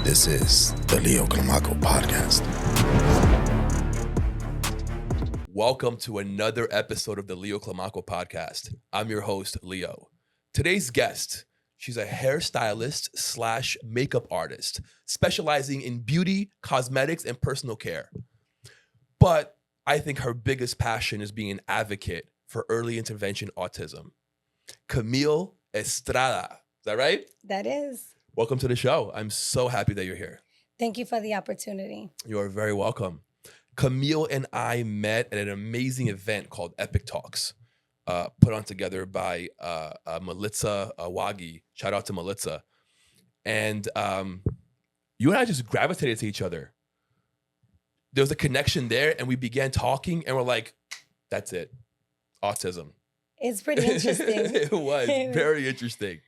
This is the Leo Climaco Podcast. Welcome to another episode of the Leo Climaco Podcast. I'm your host, Leo. Today's guest, she's a hairstylist / makeup artist, specializing in beauty, cosmetics, and personal care. But I think her biggest passion is being an advocate for early intervention autism. Camille Estrada. Is that right? That is. Welcome to the show. I'm so happy that you're here. Thank you for the opportunity. You are very welcome. Camille and I met at an amazing event called Epic Talks, put on together by Melissa Wagi. Shout out to Melissa. And you and I just gravitated to each other. There was a connection there, and we began talking, and we're like, that's it. Autism. It's pretty interesting. It was very interesting.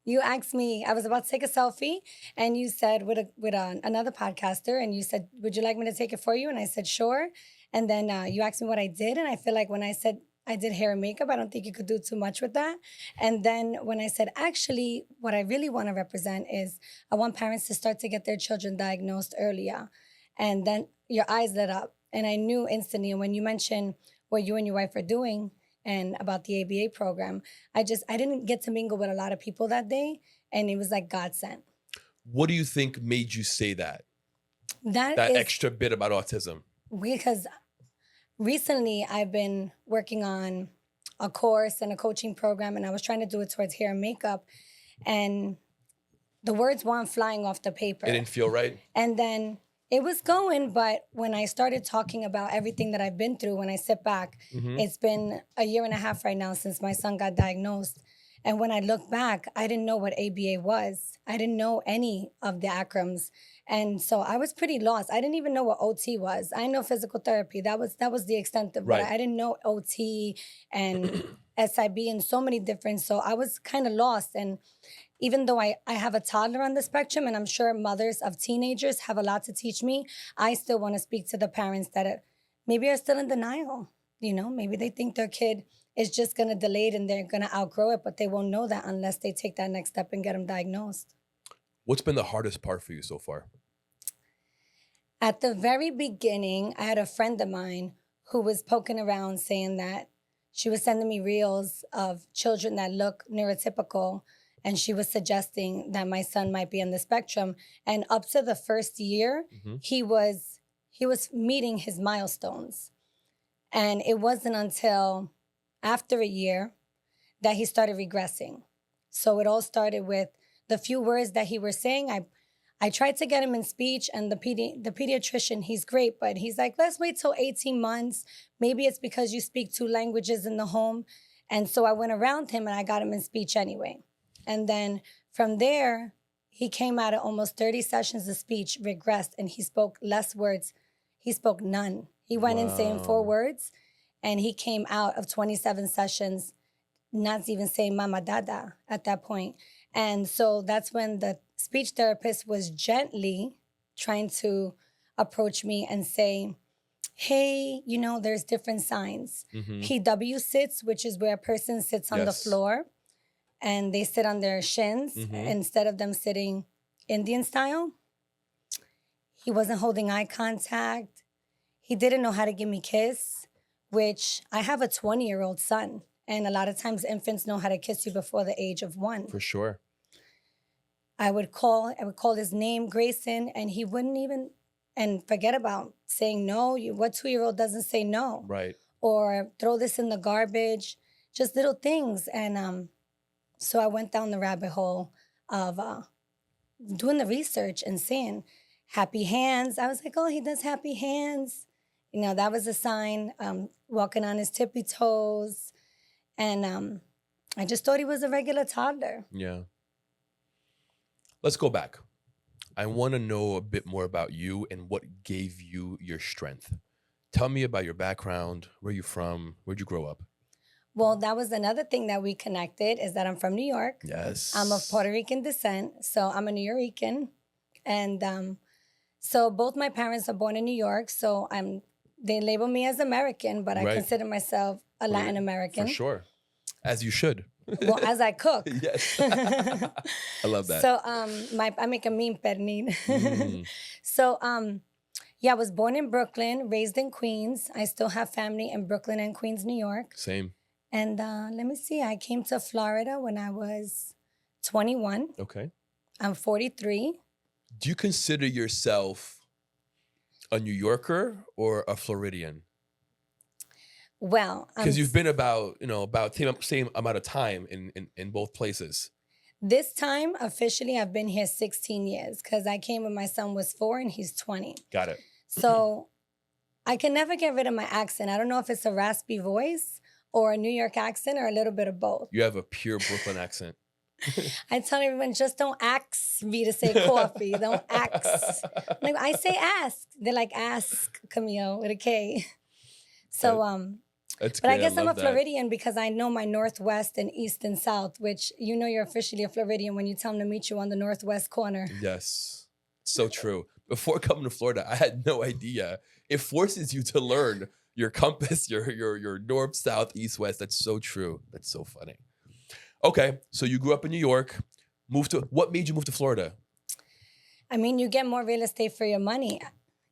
You asked me, I was about to take a selfie, and you said with another podcaster, and you said, would you like me to take it for you? And I said, sure. And then you asked me what I did, and I feel like when I said I did hair and makeup, I don't think you could do too much with that. And then when I said, actually, what I really want to represent is I want parents to start to get their children diagnosed earlier. And then your eyes lit up, and I knew instantly. And when you mentioned what you and your wife are doing, and about the ABA program, I didn't get to mingle with a lot of people that day, and it was like God sent. What do you think made you say that? That extra bit about autism? Because recently I've been working on a course and a coaching program, and I was trying to do it towards hair and makeup, and the words weren't flying off the paper. It didn't feel right? And then it was going, but when I started talking about everything that I've been through, when I sit back, It's been a year and a half right now since my son got diagnosed. And when I look back, I didn't know what ABA was. I didn't know any of the acronyms. And so I was pretty lost. I didn't even know what OT was. I know physical therapy. That was the extent of right. it. I didn't know OT and SIB and so many different. So I was kind of lost. And even though I have a toddler on the spectrum, and I'm sure mothers of teenagers have a lot to teach me, I still want to speak to the parents that maybe are still in denial. You know, maybe they think their kid is just going to delay it and they're going to outgrow it, but they won't know that unless they take that next step and get them diagnosed. What's been the hardest part for you so far? At the very beginning, I had a friend of mine who was poking around saying that she was sending me reels of children that look neurotypical, and she was suggesting that my son might be on the spectrum. And up to the first year, he was meeting his milestones. And it wasn't until after a year that he started regressing. So it all started with the few words that he was saying. I tried to get him in speech, and the pediatrician, he's great, but he's like, let's wait till 18 months. Maybe it's because you speak 2 languages in the home. And so I went around him and I got him in speech anyway. And then from there, he came out of almost 30 sessions of speech, regressed, and he spoke less words. He spoke none. He went in saying 4 words, and he came out of 27 sessions not even saying mama dada at that point. And so that's when the speech therapist was gently trying to approach me and say, hey, you know, there's different signs. He W sits, which is where a person sits on the floor, and they sit on their shins instead of them sitting Indian style. He wasn't holding eye contact. He didn't know how to give me a kiss, which I have a 20-year-old son. And a lot of times infants know how to kiss you before the age of 1. For sure. I would call his name, Grayson, and he wouldn't even, and forget about saying no. What 2-year-old doesn't say no? Right. Or throw this in the garbage, just little things. And so I went down the rabbit hole of doing the research and seeing happy hands. I was like, oh, he does happy hands. You know, that was a sign, walking on his tippy toes. And I just thought he was a regular toddler. Yeah. Let's go back. I want to know a bit more about you and what gave you your strength. Tell me about your background. Where you from? Where'd you grow up? Well, that was another thing that we connected, is that I'm from New York. Yes. I'm of Puerto Rican descent, so I'm a New Yorican. And so both my parents are born in New York, so they label me as American, but I consider myself a Latin American. For sure. As you should. Well, as I cook. Yes. I love that. So I make a mean pernil. So yeah, I was born in Brooklyn, raised in Queens. I still have family in Brooklyn and Queens, New York. Same. And let me see, I came to Florida when I was 21. Okay. I'm 43. Do you consider yourself a New Yorker or a Floridian? Well, Because you've been about same amount of time in both places. This time, officially, I've been here 16 years because I came when my son was 4 and he's 20. Got it. So I can never get rid of my accent. I don't know if it's a raspy voice or a New York accent or a little bit of both. You have a pure Brooklyn accent. I tell everyone, just don't ask me to say coffee. Don't ask. Like, I say ask. They're like, ask, Camille, with a K. So, That's but great. I guess I'm a love that. Floridian because I know my Northwest and East and South, which you know you're officially a Floridian when you tell them to meet you on the Northwest corner. Yes. So true. Before coming to Florida, I had no idea. It forces you to learn your compass, your north, south, east, west. That's so true. That's so funny. Okay, so you grew up in New York. What made you move to Florida? I mean, you get more real estate for your money.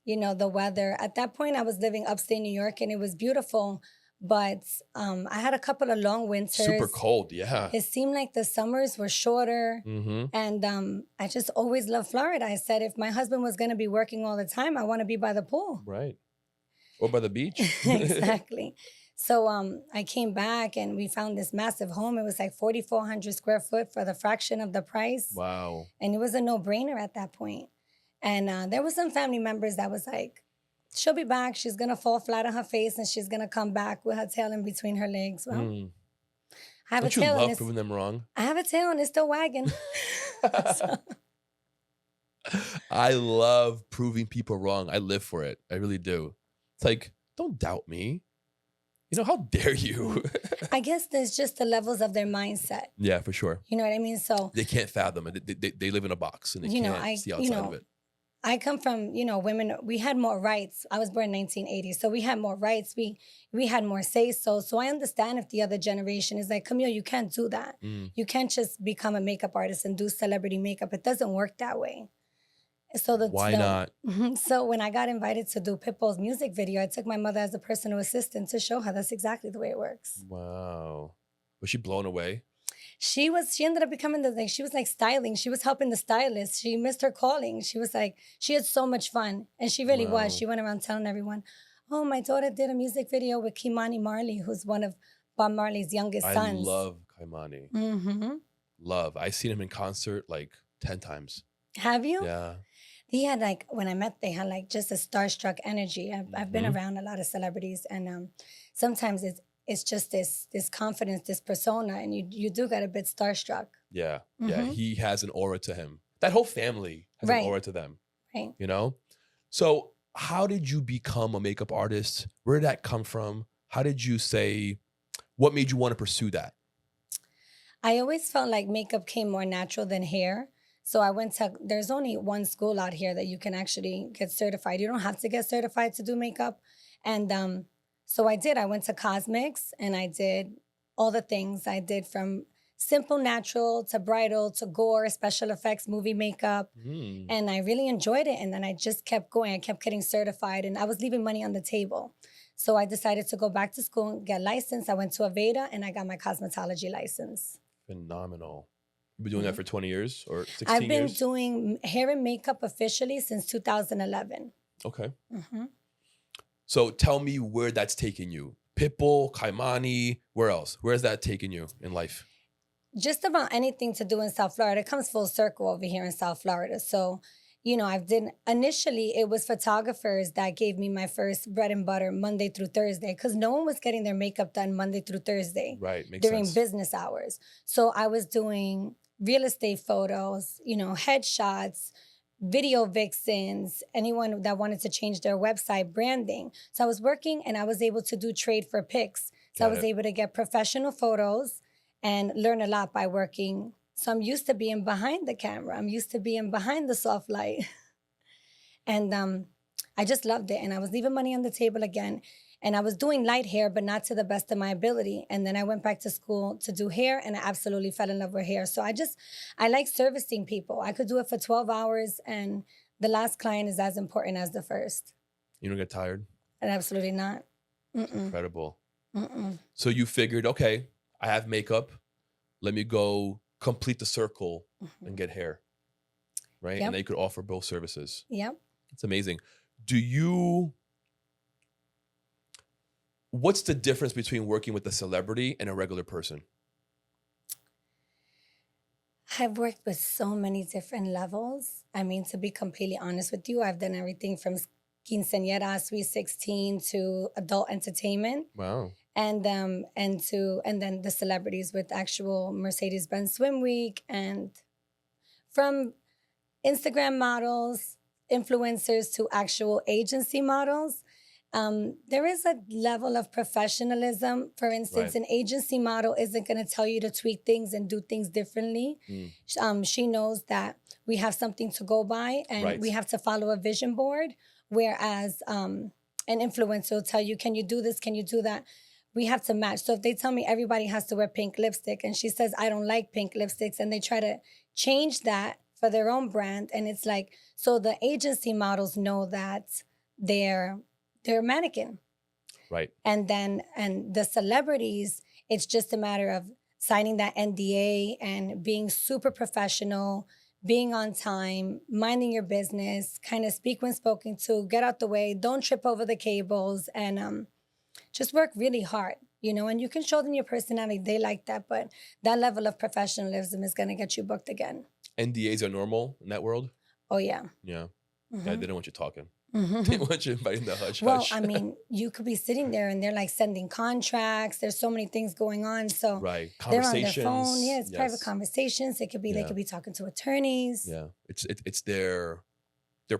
You know, the weather. At that point, I was living upstate New York and it was beautiful. But I had a couple of long winters. Super cold, yeah. It seemed like the summers were shorter. And I just always loved Florida. I said, if my husband was going to be working all the time, I want to be by the pool. Right. Or by the beach. Exactly. So I came back and we found this massive home. It was like 4,400 square foot for the fraction of the price. Wow. And it was a no-brainer at that point. And there were some family members that was like, she'll be back. She's going to fall flat on her face and she's going to come back with her tail in between her legs. Well, I have Don't a tail. you love proving them wrong? I have a tail and it's still wagging. So. I love proving people wrong. I live for it. I really do. It's like, don't doubt me. You know, how dare you? I guess there's just the levels of their mindset. Yeah, for sure. You know what I mean? So they can't fathom it. They live in a box and they can't see outside of it. I come from, women, we had more rights. I was born in 1980, so we had more rights. We had more say-so. So I understand if the other generation is like, Camille, you can't do that. You can't just become a makeup artist and do celebrity makeup. It doesn't work that way. So Why not? So when I got invited to do Pitbull's music video, I took my mother as a personal assistant to show her that's exactly the way it works. Wow. Was she blown away? She ended up becoming she was like styling. She was helping the stylist. She missed her calling. She was like, she had so much fun. And she really was. She went around telling everyone, oh, my daughter did a music video with Kimani Marley, who's one of Bob Marley's youngest sons. I love Kimani. Love. I've seen him in concert like 10 times. Have you? Yeah. He had when I met, they had just a starstruck energy. I've been around a lot of celebrities and sometimes it's just this confidence, this persona, and you do get a bit starstruck. Yeah, yeah. He has an aura to him. That whole family has an aura to them. Right. You know? So how did you become a makeup artist? Where did that come from? How did you what made you want to pursue that? I always felt like makeup came more natural than hair. So I there's only one school out here that you can actually get certified. You don't have to get certified to do makeup. And so I did. I went to Cosmix and I did all the things. I did from simple natural to bridal to gore, special effects, movie makeup. And I really enjoyed it. And then I just kept going. I kept getting certified and I was leaving money on the table. So I decided to go back to school and get licensed. I went to Aveda and I got my cosmetology license. Phenomenal. You've been doing that for 20 years or 16 years? I've been doing hair and makeup officially since 2011. Okay. So tell me where that's taken you. Pitbull, Kimani, where else? Where has that taken you in life? Just about anything to do in South Florida. It comes full circle over here in South Florida. So, initially it was photographers that gave me my first bread and butter Monday through Thursday because no one was getting their makeup done Monday through Thursday. Right, makes during sense. Business hours. So I was doing real estate photos, headshots, video vixens, anyone that wanted to change their website, branding. So I was working and I was able to do trade for pics. So I was able to get professional photos and learn a lot by working. So I'm used to being behind the camera. I'm used to being behind the soft light. And I just loved it. And I was leaving money on the table again. And I was doing light hair, but not to the best of my ability. And then I went back to school to do hair, and I absolutely fell in love with hair. So I like servicing people. I could do it for 12 hours, and the last client is as important as the first. You don't get tired? And absolutely not. Incredible. Mm-mm. So you figured, okay, I have makeup. Let me go complete the circle and get hair, right? Yep. And then you could offer both services. Yep. It's amazing. What's the difference between working with a celebrity and a regular person? I've worked with so many different levels. I mean, to be completely honest with you, I've done everything from quinceañera, Sweet 16 to adult entertainment. Wow. And then the celebrities with actual Mercedes-Benz Swim Week, and from Instagram models, influencers to actual agency models. There is a level of professionalism. For instance, Right. an agency model isn't going to tell you to tweak things and do things differently. She knows that we have something to go by, and Right. we have to follow a vision board. Whereas an influencer will tell you, can you do this? Can you do that? We have to match. So if they tell me everybody has to wear pink lipstick, and she says, I don't like pink lipsticks, and they try to change that for their own brand, and it's like, so the agency models know that they're a mannequin. Right. And the celebrities, it's just a matter of signing that NDA and being super professional, being on time, minding your business, kind of speak when spoken to, get out the way, don't trip over the cables, and just work really hard, and you can show them your personality. They like that, but that level of professionalism is going to get you booked again. NDAs are normal in that world? Oh, yeah. Yeah. Mhm. Yeah, they don't want you talking. Mhm. They want you inviting the hush Well, hush. I mean, you could be sitting there and they're like sending contracts. There's so many things going on. So Right. they're on their Conversations. phone. Yeah, it's private Yes. conversations. It could be, they Yeah. could be talking to attorneys. Yeah. It's their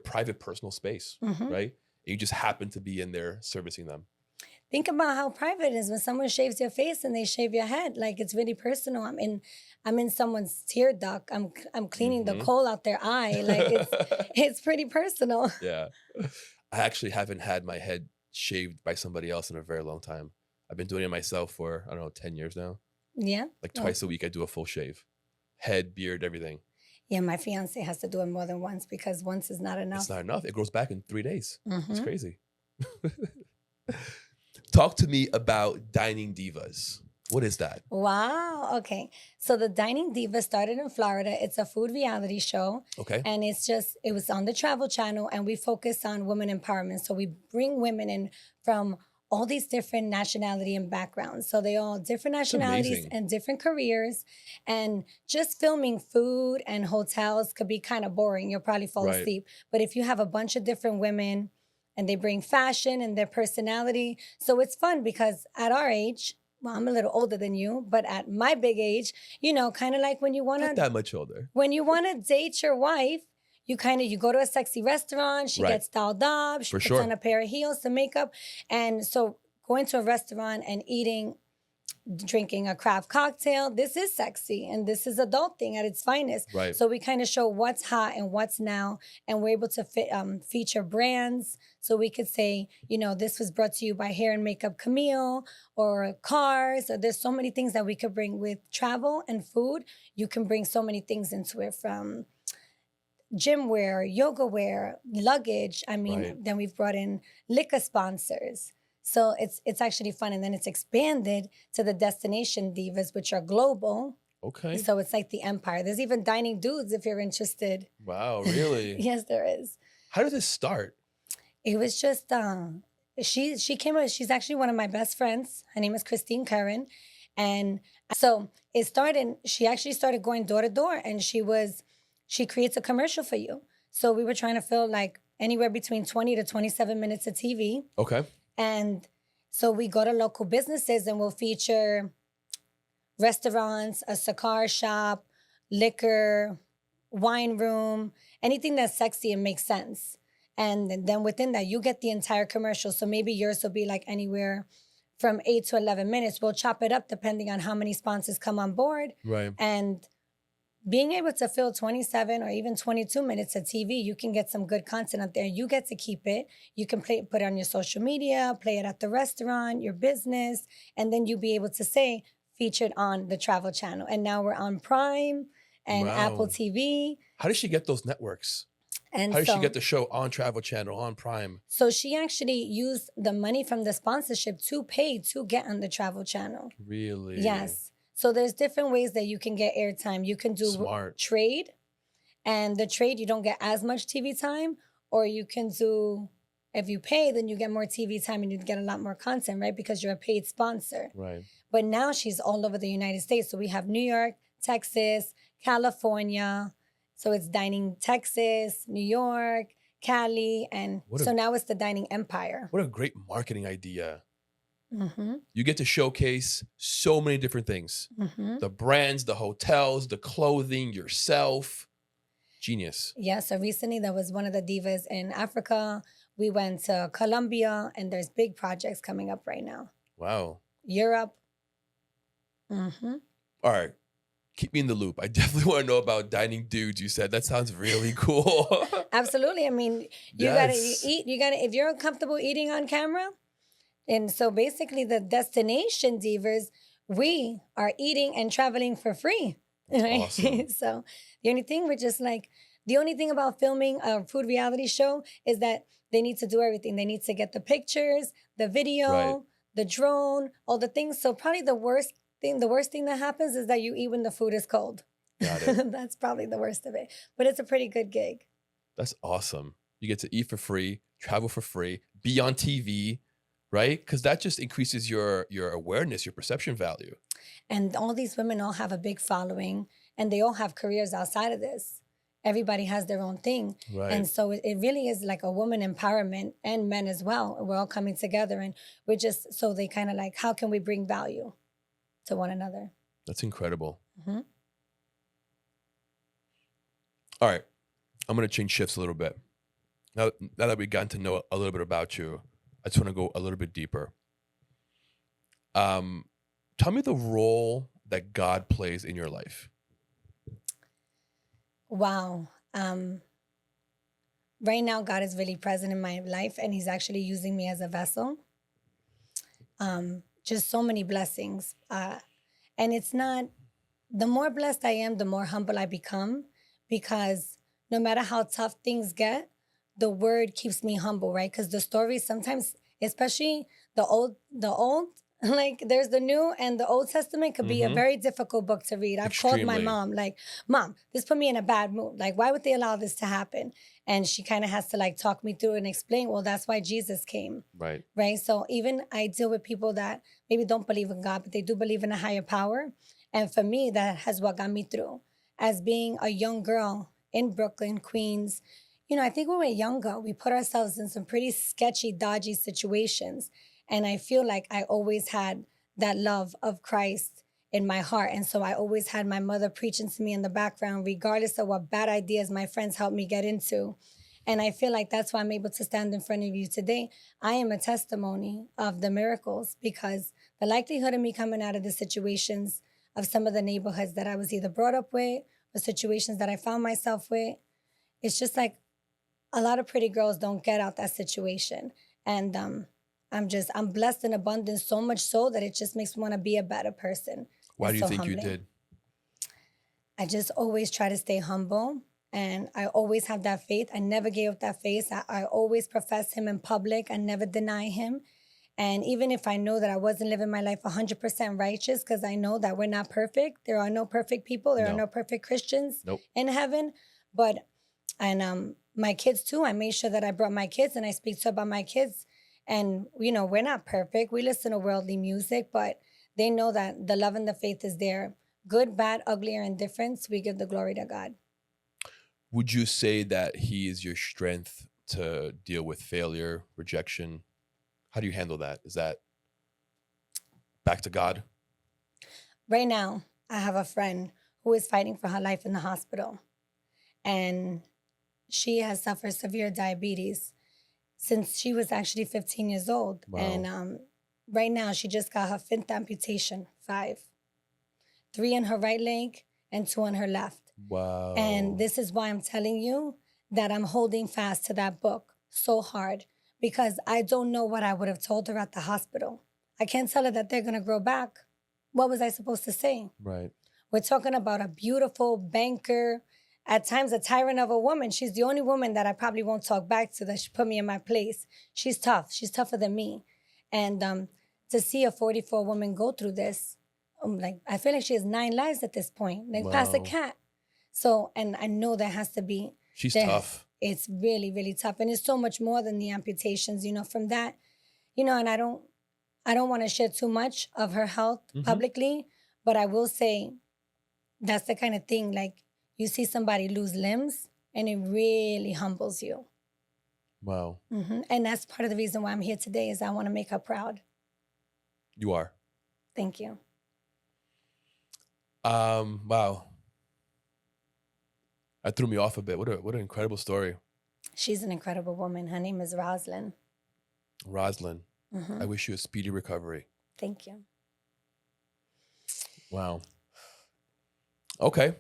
private personal space, Mhm. right? And you just happen to be in there servicing them. Think about how private it is when someone shaves your face and they shave your head. Like, it's really personal. I'm in someone's tear duct. I'm cleaning the Mhm. coal out their eye. Like, it's pretty personal. Yeah. I actually haven't had my head shaved by somebody else in a very long time. I've been doing it myself for, I don't know, 10 years now. Yeah. Like twice a week, I do a full shave. Head, beard, everything. Yeah, my fiance has to do it more than once because once is not enough. It's not enough. It grows back in 3 days. It's Mhm. crazy. Talk to me about Dining Divas. What is that? Wow. Okay. So the Dining Diva started in Florida. It's a food reality show. Okay. And it was on the Travel Channel, and we focus on women empowerment. So we bring women in from all these different nationality and backgrounds. So they all different nationalities amazing. and different careers. And just filming food and hotels could be kind of boring. You'll probably fall Right. asleep. But if you have a bunch of different women and they bring fashion and their personality, so it's fun because at our age, well, I'm a little older than you, but at my big age, kind of like when you want Not to that much older. date your wife, you go to a sexy restaurant, she Right. gets dolled up, she For puts sure. on a pair of heels, some makeup. And so going to a restaurant and drinking a craft cocktail, this is sexy and this is adulting at its finest. Right. So we kind of show what's hot and what's now, and we're able to feature brands. So we could say, this was brought to you by Hair and Makeup Camille or cars. Or there's so many things that we could bring with travel and food. You can bring so many things into it, from gym wear, yoga wear, luggage. I mean, Right. then we've brought in liquor sponsors. So it's actually fun. And then it's expanded to the Destination Divas, which are global. Okay. So it's like the empire. There's even Dining Dudes if you're interested. Wow, really? Yes, there is. How did this start? It was just she came out. She's actually one of my best friends. Her name is Christine Curran, and so it started. She actually started going door to door, and she creates a commercial for you. So we were trying to fill like anywhere between 20 to 27 minutes of TV. Okay. And so we go to local businesses and we'll feature restaurants, a cigar shop, liquor, wine room, anything that's sexy and makes sense. And then within that, you get the entire commercial. So maybe yours will be like anywhere from 8 to 11 minutes. We'll chop it up depending on how many sponsors come on board. Right. And being able to fill 27 or even 22 minutes of TV, you can get some good content out there. You get to keep it. You can put it on your social media, play it at the restaurant, your business, and then you'll be able to say featured on the Travel Channel. And now we're on Prime and Apple Wow. TV. How did she get those networks? And How did so, she get the show on Travel Channel, on Prime? So she actually used the money from the sponsorship to pay to get on the Travel Channel. Really? Yes. So there's different ways that you can get airtime. You can do Smart. trade, and the trade you don't get as much TV time, or you can do, if you pay, then you get more TV time and you get a lot more content, right? Because you're a paid sponsor. Right. But now she's all over the United States. So we have New York, Texas, California. So it's Dining Texas, New York, Cali, and now it's the Dining Empire. What a great marketing idea. Mm-hmm. You get to showcase so many different things. Mm-hmm. The brands, the hotels, the clothing, yourself. Genius. Yeah, so recently there was one of the divas in Africa. We went to Colombia, and there's big projects coming up right now. Wow. Europe. Mm-hmm. All right. Keep me in the loop. I definitely want to know about Dining Dudes. You said that sounds really cool. Absolutely. I mean, you gotta eat. You gotta, if you're uncomfortable eating on camera. And so basically the destination divas, we are eating and traveling for free. Right? Awesome. So the only thing the only thing about filming a food reality show is that they need to do everything. They need to get the pictures, the video, Right. the drone, all the things. So probably the worst thing that happens is that you eat when the food is cold. Got it. That's probably the worst of it. But it's a pretty good gig. That's awesome. You get to eat for free, travel for free, be on TV, right? Because that just increases your awareness, your perception value. And all these women all have a big following, and they all have careers outside of this. Everybody has their own thing. Right. And so it really is like a woman empowerment, and men as well. We're all coming together, and we're just, so they kind of like, how can we bring value to one another? That's incredible. Mm-hmm. All right. I'm going to change shifts a little bit. Now that we've gotten to know a little bit about you, I just want to go a little bit deeper. Tell me the role that God plays in your life. Wow. Right now, God is really present in my life, and he's actually using me as a vessel. Just so many blessings. And it's not, the more blessed I am, the more humble I become, because no matter how tough things get, the word keeps me humble, right? Because the stories sometimes, especially the old, like there's the New and the Old Testament could be a very difficult book to read. I've called my mom, like, Mom, this put me in a bad mood. Like, why would they allow this to happen? And she kind of has to like talk me through and explain, well, that's why Jesus came. Right. Right. So even I deal with people that maybe don't believe in God, but they do believe in a higher power. And for me, that has what got me through. As being a young girl in Brooklyn, Queens, you know, I think when we're younger, we put ourselves in some pretty sketchy, dodgy situations. And I feel like I always had that love of Christ in my heart. And so I always had my mother preaching to me in the background, regardless of what bad ideas my friends helped me get into. And I feel like that's why I'm able to stand in front of you today. I am a testimony of the miracles, because the likelihood of me coming out of the situations of some of the neighborhoods that I was either brought up with or situations that I found myself with, it's just like a lot of pretty girls don't get out that situation. And I'm blessed in abundance, so much so that it just makes me want to be a better person. Why do It's you so think humbling. you did? I just always try to stay humble, and I always have that faith. I never gave up that faith. I always profess him in public. I never deny him. And even if I know that I wasn't living my life 100% righteous, because I know that we're not perfect. There are no perfect people. There are no perfect Christians in heaven. But, and my kids too, I made sure that I brought my kids and I speak to about my kids. And, you know, we're not perfect. We listen to worldly music, but they know that the love and the faith is there. Good, bad, ugly, or indifference, we give the glory to God. Would you say that he is your strength to deal with failure, rejection? How do you handle that? Is that back to God? Right now, I have a friend who is fighting for her life in the hospital. And she has suffered severe diabetes since she was actually 15 years old. Wow. And right now, she just got her 5th amputation, 5. 3 on her right leg and 2 on her left. Wow. And this is why I'm telling you that I'm holding fast to that book so hard, because I don't know what I would have told her at the hospital. I can't tell her that they're going to grow back. What was I supposed to say? Right. We're talking about a beautiful banker, at times a tyrant of a woman. She's the only woman that I probably won't talk back to, that she put me in my place. She's tough. She's tougher than me. And to see a 44 woman go through this, like, I feel like she has 9 lives at this point, like past a Wow. cat. So, and I know there has to be. She's there- tough. It's really, really tough. And it's so much more than the amputations, from that, and I don't want to share too much of her health publicly, but I will say that's the kind of thing, like, you see somebody lose limbs and it really humbles you. Wow. And that's part of the reason why I'm here today, is I want to make her proud. You are. Thank you. Wow. That threw me off a bit. What an incredible story. She's an incredible woman. Her name is Roslyn. Roslyn, I wish you a speedy recovery. Thank you. Wow. Okay.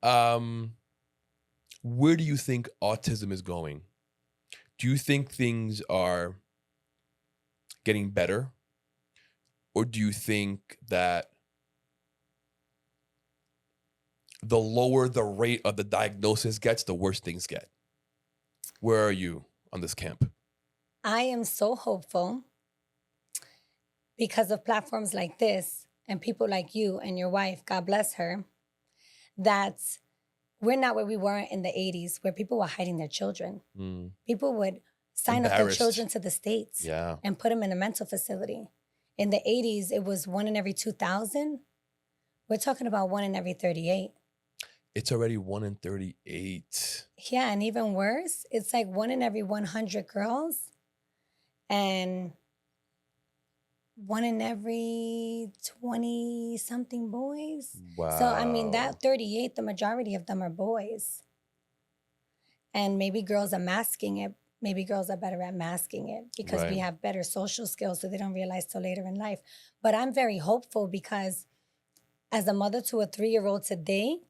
Where do you think autism is going? Do you think things are getting better? Or do you think that the lower the rate of the diagnosis gets, the worse things get? Where are you on this camp? I am so hopeful because of platforms like this and people like you and your wife, God bless her, that we're not where we were in the 80s, where people were hiding their children. People would sign up their Embarrassed. children to the States Yeah. and put them in a mental facility. In the 80s, it was 1 in every 2,000. We're talking about 1 in every 38. It's already 1 in 38. Yeah, and even worse, it's like 1 in every 100 girls and 1 in every 20-something boys. Wow. So, I mean, that 38, the majority of them are boys. And maybe girls are masking it. Maybe girls are better at masking it because we Right. have better social skills, so they don't realize till later in life. But I'm very hopeful because as a mother to a 3-year-old today,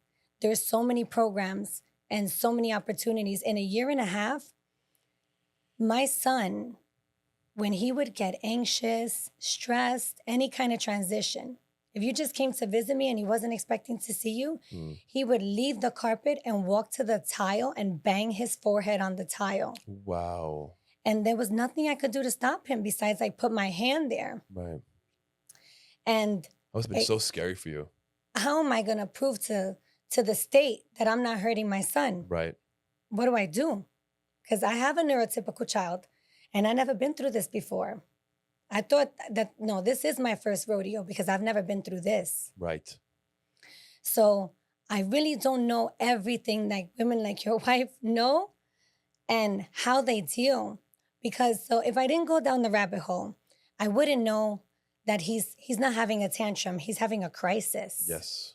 there's so many programs and so many opportunities. In a year and a half, my son, when he would get anxious, stressed, any kind of transition, if you just came to visit me and he wasn't expecting to see you, he would leave the carpet and walk to the tile and bang his forehead on the tile. Wow. And there was nothing I could do to stop him besides I put my hand there. Right. And That must have been so scary for you. how am I going to prove to the state that I'm not hurting my son? Right. What do I do? Because I have a neurotypical child and I've never been through this before. I thought that, no, this is my first rodeo because I've never been through this. Right. So I really don't know everything like women like your wife know and how they deal. Because so if I didn't go down the rabbit hole, I wouldn't know that he's not having a tantrum. He's having a crisis. Yes.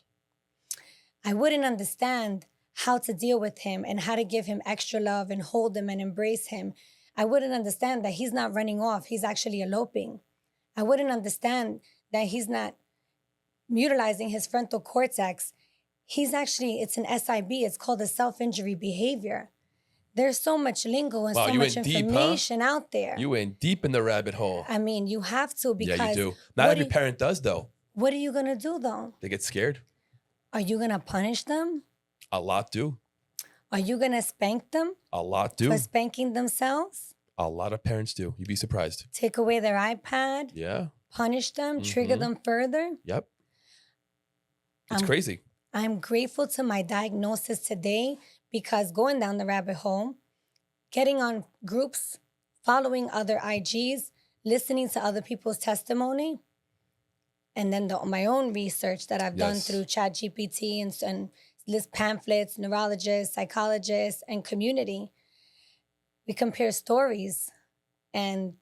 I wouldn't understand how to deal with him and how to give him extra love and hold him and embrace him. I wouldn't understand that he's not running off. He's actually eloping. I wouldn't understand that he's not utilizing his frontal cortex. He's actually, it's an SIB. It's called a self-injury behavior. There's so much lingo and Wow, so you much went deep, huh? information out there. You went deep in the rabbit hole. I mean, you have to because Yeah, you do. Not every parent does, though. what are you going to do, though? They get scared. Are you going to punish them? A lot do. Are you going to spank them A lot do. for spanking themselves? A lot of parents do. You'd be surprised. Take away their iPad? Yeah. Punish them? Trigger them further? Yep. It's crazy. I'm grateful to my diagnosis today because going down the rabbit hole, getting on groups, following other IGs, listening to other people's testimony, and then my own research that I've done Yes. through ChatGPT and list pamphlets, neurologists, psychologists, and community. We compare stories, and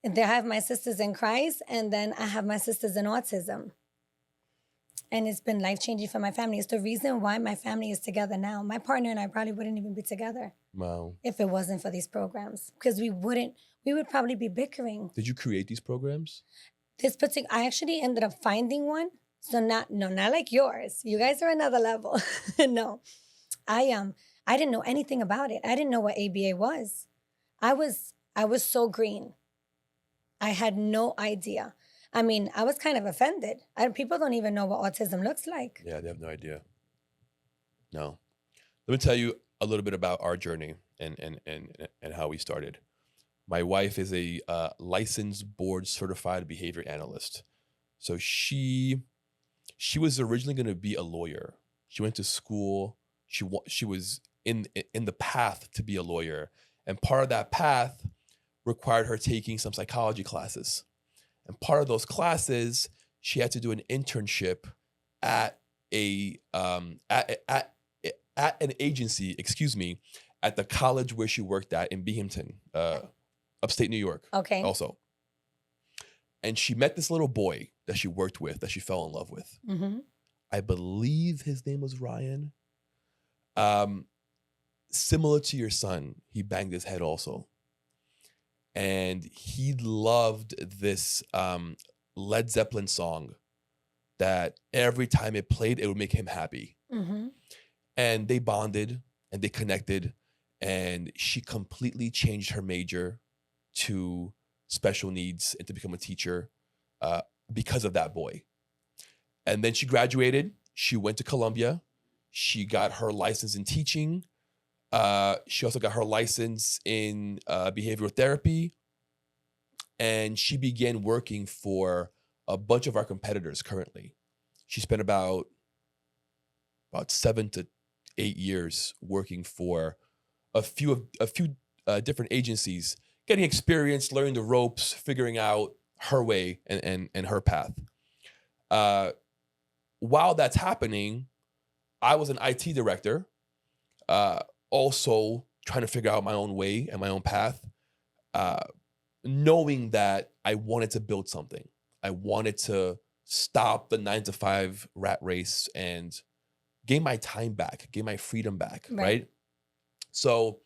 there I have my sisters in Christ, and then I have my sisters in autism. And it's been life-changing for my family. It's the reason why my family is together now. My partner and I probably wouldn't even be together Wow. if it wasn't for these programs, because we would probably be bickering. Did you create these programs? I actually ended up finding one. So not like yours. You guys are another level. No, I didn't know anything about it. I didn't know what ABA was. I was so green. I had no idea. I mean, I was kind of offended. People don't even know what autism looks like. Yeah, they have no idea. No. Let me tell you a little bit about our journey and how we started. My wife is a licensed board certified behavior analyst. So she was originally going to be a lawyer. She went to school. She was in the path to be a lawyer. And part of that path required her taking some psychology classes. And part of those classes, she had to do an internship at an agency, at the college where she worked at in Binghamton, upstate New York. Okay. Also. And she met this little boy that she worked with, that she fell in love with. Mm-hmm. I believe his name was Ryan. Similar to your son, he banged his head also. And he loved this Led Zeppelin song that every time it played, it would make him happy. Mm-hmm. And they bonded and they connected. And she completely changed her major to special needs and to become a teacher because of that boy. And then she graduated. She went to Columbia. She got her license in teaching. She also got her license in behavioral therapy. And she began working for a bunch of our competitors currently. She spent about 7 to 8 years working for a few different agencies, getting experience, learning the ropes, figuring out her way and her path. While that's happening, I was an IT director, also trying to figure out my own way and my own path, knowing that I wanted to build something. I wanted to stop the 9-to-5 rat race and gain my time back, gain my freedom back, right? So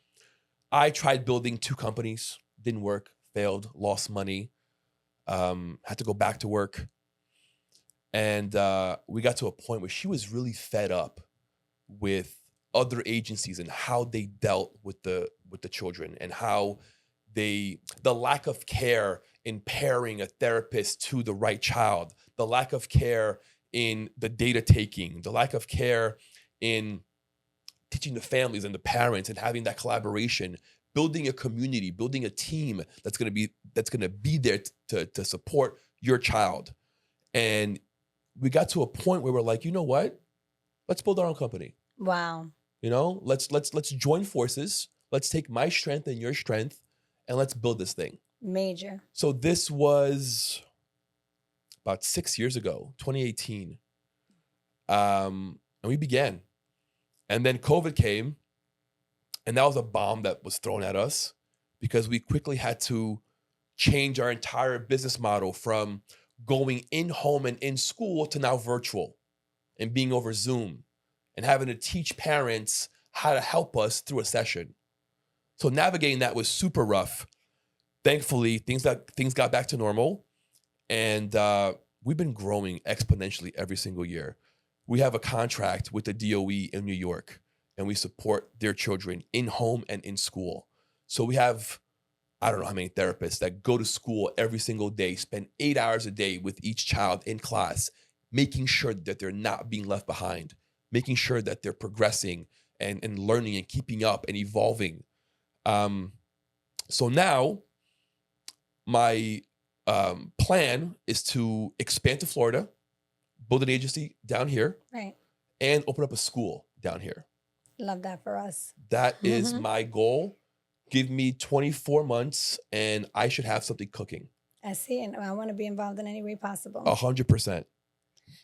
I tried building 2 companies, didn't work, failed, lost money, had to go back to work. And we got to a point where she was really fed up with other agencies and how they dealt with the children and how the lack of care in pairing a therapist to the right child, the lack of care in the data taking, the lack of care in teaching the families and the parents and having that collaboration, building a community, building a team that's going to be there to support your child. And we got to a point where we're like, you know what? Let's build our own company. Wow. You know, let's join forces. Let's take my strength and your strength, and let's build this thing. Major. So this was about 6 years ago, 2018. And we began. And then COVID came, and that was a bomb that was thrown at us because we quickly had to change our entire business model from going in home and in school to now virtual and being over Zoom and having to teach parents how to help us through a session. So navigating that was super rough. Thankfully, things got back to normal, and we've been growing exponentially every single year. We have a contract with the DOE in New York, and we support their children in home and in school. So we have, I don't know how many therapists that go to school every single day, spend 8 hours a day with each child in class, making sure that they're not being left behind, making sure that they're progressing and learning and keeping up and evolving. So now my plan is to expand to Florida, build an agency down here, right, and open up a school down here. Love that for us. That is my goal. Give me 24 months and I should have something cooking. I see, and I want to be involved in any way possible. 100%.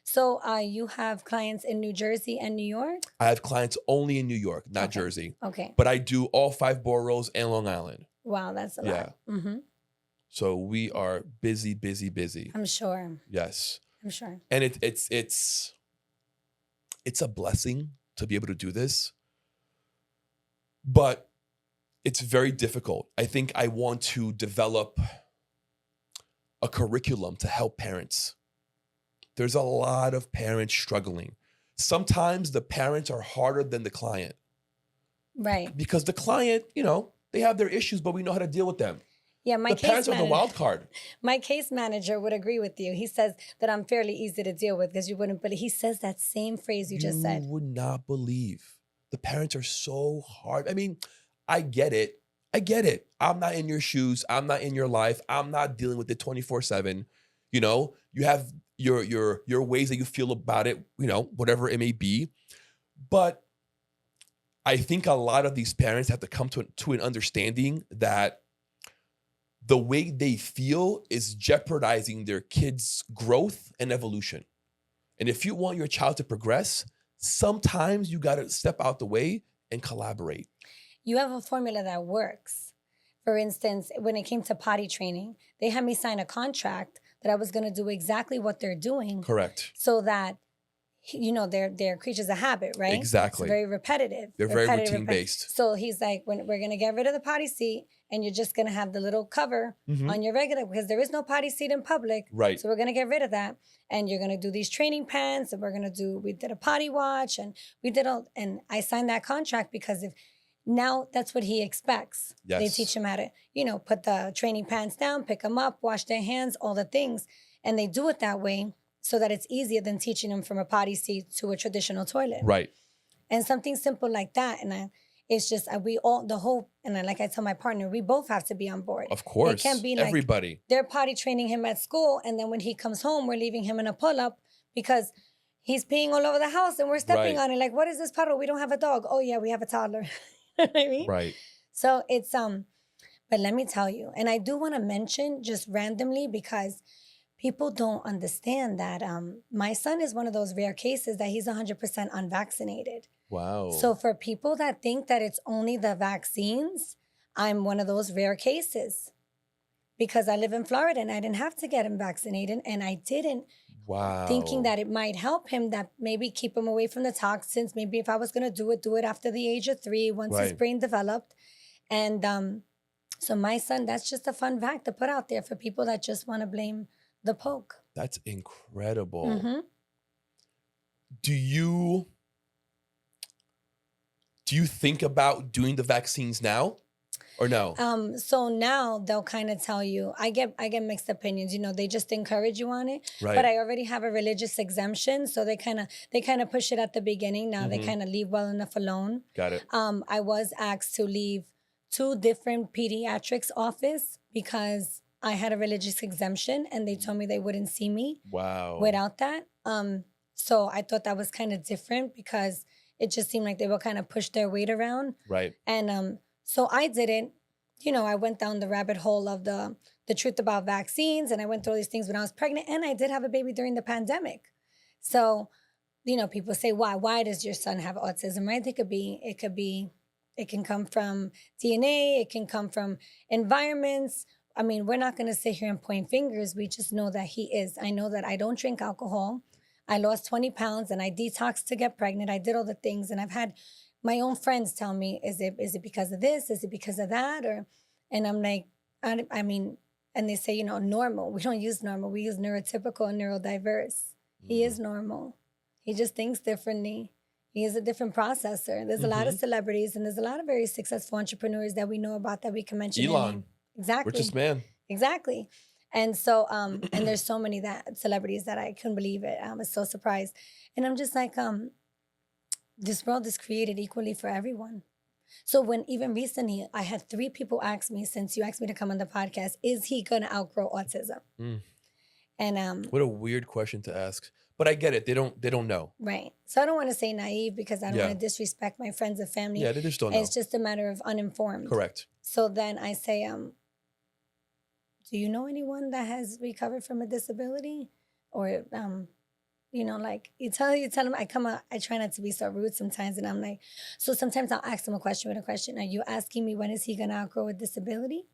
So you have clients in New Jersey and New York? I have clients only in New York, not Jersey. Okay. But I do all 5 boroughs and Long Island. Wow, that's a lot. Yeah. Mm-hmm. So we are busy. I'm sure. Yes. I'm sure. And it's a blessing to be able to do this. But it's very difficult. I think I want to develop a curriculum to help parents there's a lot of parents struggling. Sometimes the parents are harder than the client. Right. Because the client, they have their issues, but we know how to deal with them. Yeah, The parents are the wild card. My case manager would agree with you. He says that I'm fairly easy to deal with because you wouldn't, but he says that same phrase you just said. You would not believe. The parents are so hard. I mean, I get it. I'm not in your shoes. I'm not in your life. I'm not dealing with it 24/7. You have your ways that you feel about it, whatever it may be. But I think a lot of these parents have to come to an understanding that the way they feel is jeopardizing their kids' growth and evolution. And if you want your child to progress, sometimes you got to step out the way and collaborate. You have a formula that works. For instance, when it came to potty training, they had me sign a contract that I was going to do exactly what they're doing. Correct. So that, they're creatures of habit, right? Exactly. It's very repetitive. They're very routine-based. So he's like, when we're going to get rid of the potty seat and you're just going to have the little cover on your regular, because there is no potty seat in public. Right. So we're going to get rid of that. And you're going to do these training pants and we did a potty watch and and I signed that contract because now that's what he expects. Yes. They teach him how to, put the training pants down, pick them up, wash their hands, all the things. And they do it that way so that it's easier than teaching them from a potty seat to a traditional toilet. Right. And something simple like that. And it's just, like I tell my partner, we both have to be on board. Of course. It can't be like everybody. They're potty training him at school. And then when he comes home, we're leaving him in a pull-up because he's peeing all over the house and we're stepping on it. Like, what is this puddle? We don't have a dog. Oh yeah, we have a toddler. You know what I mean? Right. So it's, but let me tell you, and I do want to mention just randomly because people don't understand that my son is one of those rare cases that he's 100% unvaccinated. Wow. So for people that think that it's only the vaccines, I'm one of those rare cases because I live in Florida and I didn't have to get him vaccinated and I didn't. Wow. Thinking that it might help him, that maybe keep him away from the toxins. Maybe if I was going to do it after the age of 3, once his brain developed. And so my son, that's just a fun fact to put out there for people that just want to blame the poke. That's incredible. Mm-hmm. Do you think about doing the vaccines now? Or no? So now they'll kind of tell you, I get mixed opinions. They just encourage you on it. Right. But I already have a religious exemption, so they kind of push it at the beginning. Now they kind of leave well enough alone. Got it. I was asked to leave 2 different pediatrics office because I had a religious exemption, and they told me they wouldn't see me. Wow. Without that. So I thought that was kind of different because it just seemed like they will kind of push their weight around. Right. And so I didn't, I went down the rabbit hole of the truth about vaccines, and I went through all these things when I was pregnant, and I did have a baby during the pandemic. So, people say, why does your son have autism, right? It can come from DNA, it can come from environments. I mean, we're not going to sit here and point fingers. We just know that he is. I know that I don't drink alcohol. I lost 20 pounds and I detoxed to get pregnant. I did all the things, and I've had my own friends tell me, is it because of this? Is it because of that? And I'm like, I mean, and they say, normal. We don't use normal. We use neurotypical and neurodiverse. He is normal. He just thinks differently. He is a different processor. There's a lot of celebrities and there's a lot of very successful entrepreneurs that we know about that we can mention. Elon. Exactly. Richest man. Exactly. And so, and there's so many celebrities that I couldn't believe it. I was so surprised. And I'm just like, this world is created equally for everyone. So when even recently, I had 3 people ask me, since you asked me to come on the podcast, is he going to outgrow autism? And what a weird question to ask. But I get it. They don't know. Right. So I don't want to say naive because I don't want to disrespect my friends and family. Yeah, they just don't know. It's just a matter of uninformed. Correct. So then I say, do you know anyone that has recovered from a disability? Or like you tell them, I try not to be so rude sometimes. And I'm like, so sometimes I'll ask them a question with a question. Are you asking me when is he going to outgrow a disability?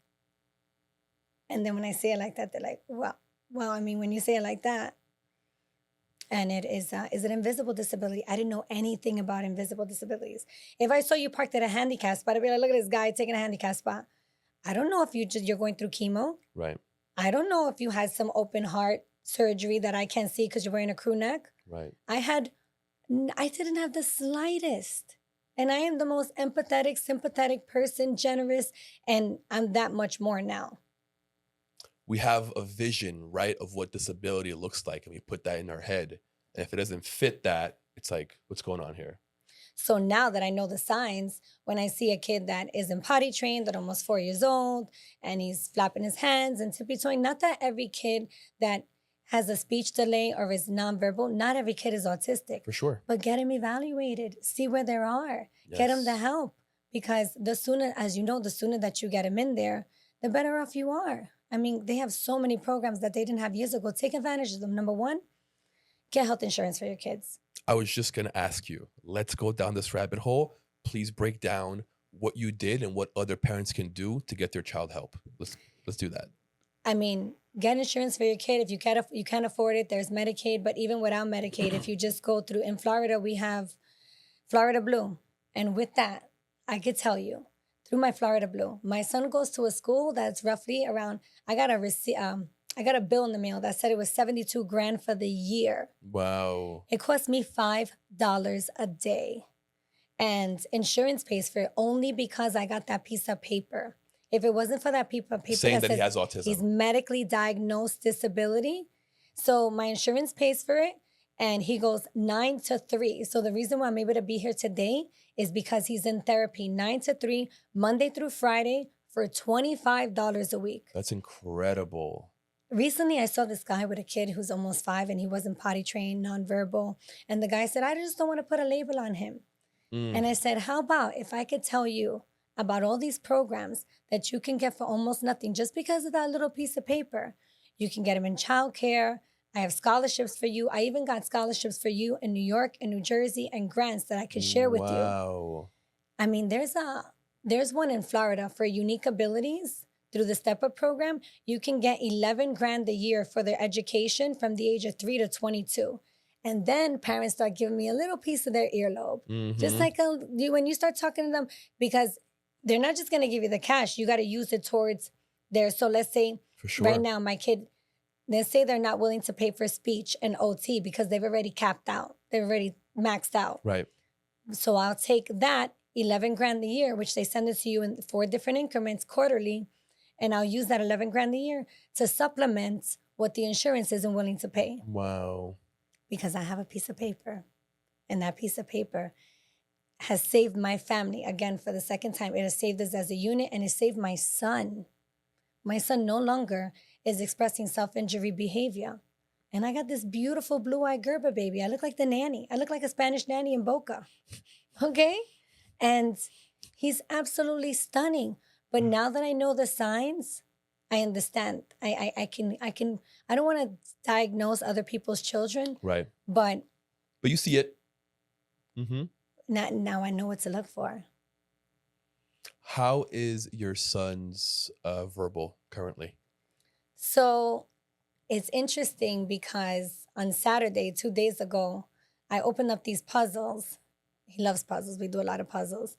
And then when I say it like that, they're like, well, I mean, when you say it like that, and it is an invisible disability. I didn't know anything about invisible disabilities. If I saw you parked at a handicap spot, I'd be like, look at this guy taking a handicap spot. I don't know if you're going through chemo. Right. I don't know if you had some open heart surgery that I can't see because you're wearing a crew neck. Right. I didn't have the slightest. And I am the most empathetic, sympathetic person, generous, and I'm that much more now. We have a vision, right, of what disability looks like, and we put that in our head. And if it doesn't fit that, it's like, what's going on here? So now that I know the signs, when I see a kid that isn't potty trained, that almost 4 years old, and he's flapping his hands and tippy-toeing, not that every kid that has a speech delay or is nonverbal, not every kid is autistic. For sure. But get them evaluated, see where they are, get them the help. Because the sooner, as you know, the sooner that you get them in there, the better off you are. I mean, they have so many programs that they didn't have years ago. Take advantage of them. Number one, get health insurance for your kids. I was just going to ask you, let's go down this rabbit hole. Please break down what you did and what other parents can do to get their child help. Let's do that. I mean, get insurance for your kid. If you can't afford it, there's Medicaid. But even without Medicaid, if you just go through, in Florida, we have Florida Blue. And with that, I could tell you, through my Florida Blue, my son goes to a school that's roughly around, I got a bill in the mail that said it was $72,000 for the year. Wow. It cost me $5 a day. And insurance pays for it only because I got that piece of paper. If it wasn't for that piece of paper Saying that says he has autism. He's medically diagnosed disability. So my insurance pays for it. And he goes 9 to 3. So the reason why I'm able to be here today is because he's in therapy 9 to 3, Monday through Friday, for $25 a week. That's incredible. Recently, I saw this guy with a kid who's almost 5 and he wasn't potty trained, nonverbal. And the guy said, I just don't want to put a label on him. And I said, how about if I could tell you about all these programs that you can get for almost nothing just because of that little piece of paper? You can get them in childcare. I have scholarships for you. I even got scholarships for you in New York and New Jersey and grants that I could share with you. Wow. I mean, there's one in Florida for unique abilities. Through the Step Up program, you can get $11,000 a year for their education from the age of 3 to 22. And then parents start giving me a little piece of their earlobe. Just like when you start talking to them, because they're not just going to give you the cash. You got to use it towards so let's say right now my kid, let's say they're not willing to pay for speech and OT because they've already capped out. They've already maxed out. Right. So I'll take that $11,000 a year, which they send it to you in 4 different increments quarterly. And I'll use that $11,000 a year to supplement what the insurance isn't willing to pay. Wow. Because I have a piece of paper. And that piece of paper has saved my family. Again, for the second time, it has saved us as a unit, and it saved my son. My son no longer is expressing self-injury behavior. And I got this beautiful blue-eyed Gerber baby. I look like the nanny. I look like a Spanish nanny in Boca. Okay? And he's absolutely stunning. But now that I know the signs, I understand. I don't want to diagnose other people's children. Right. But you see it. Mm-hmm. Now I know what to look for. How is your son's verbal currently? So it's interesting because on Saturday, 2 days ago, I opened up these puzzles. He loves puzzles. We do a lot of puzzles.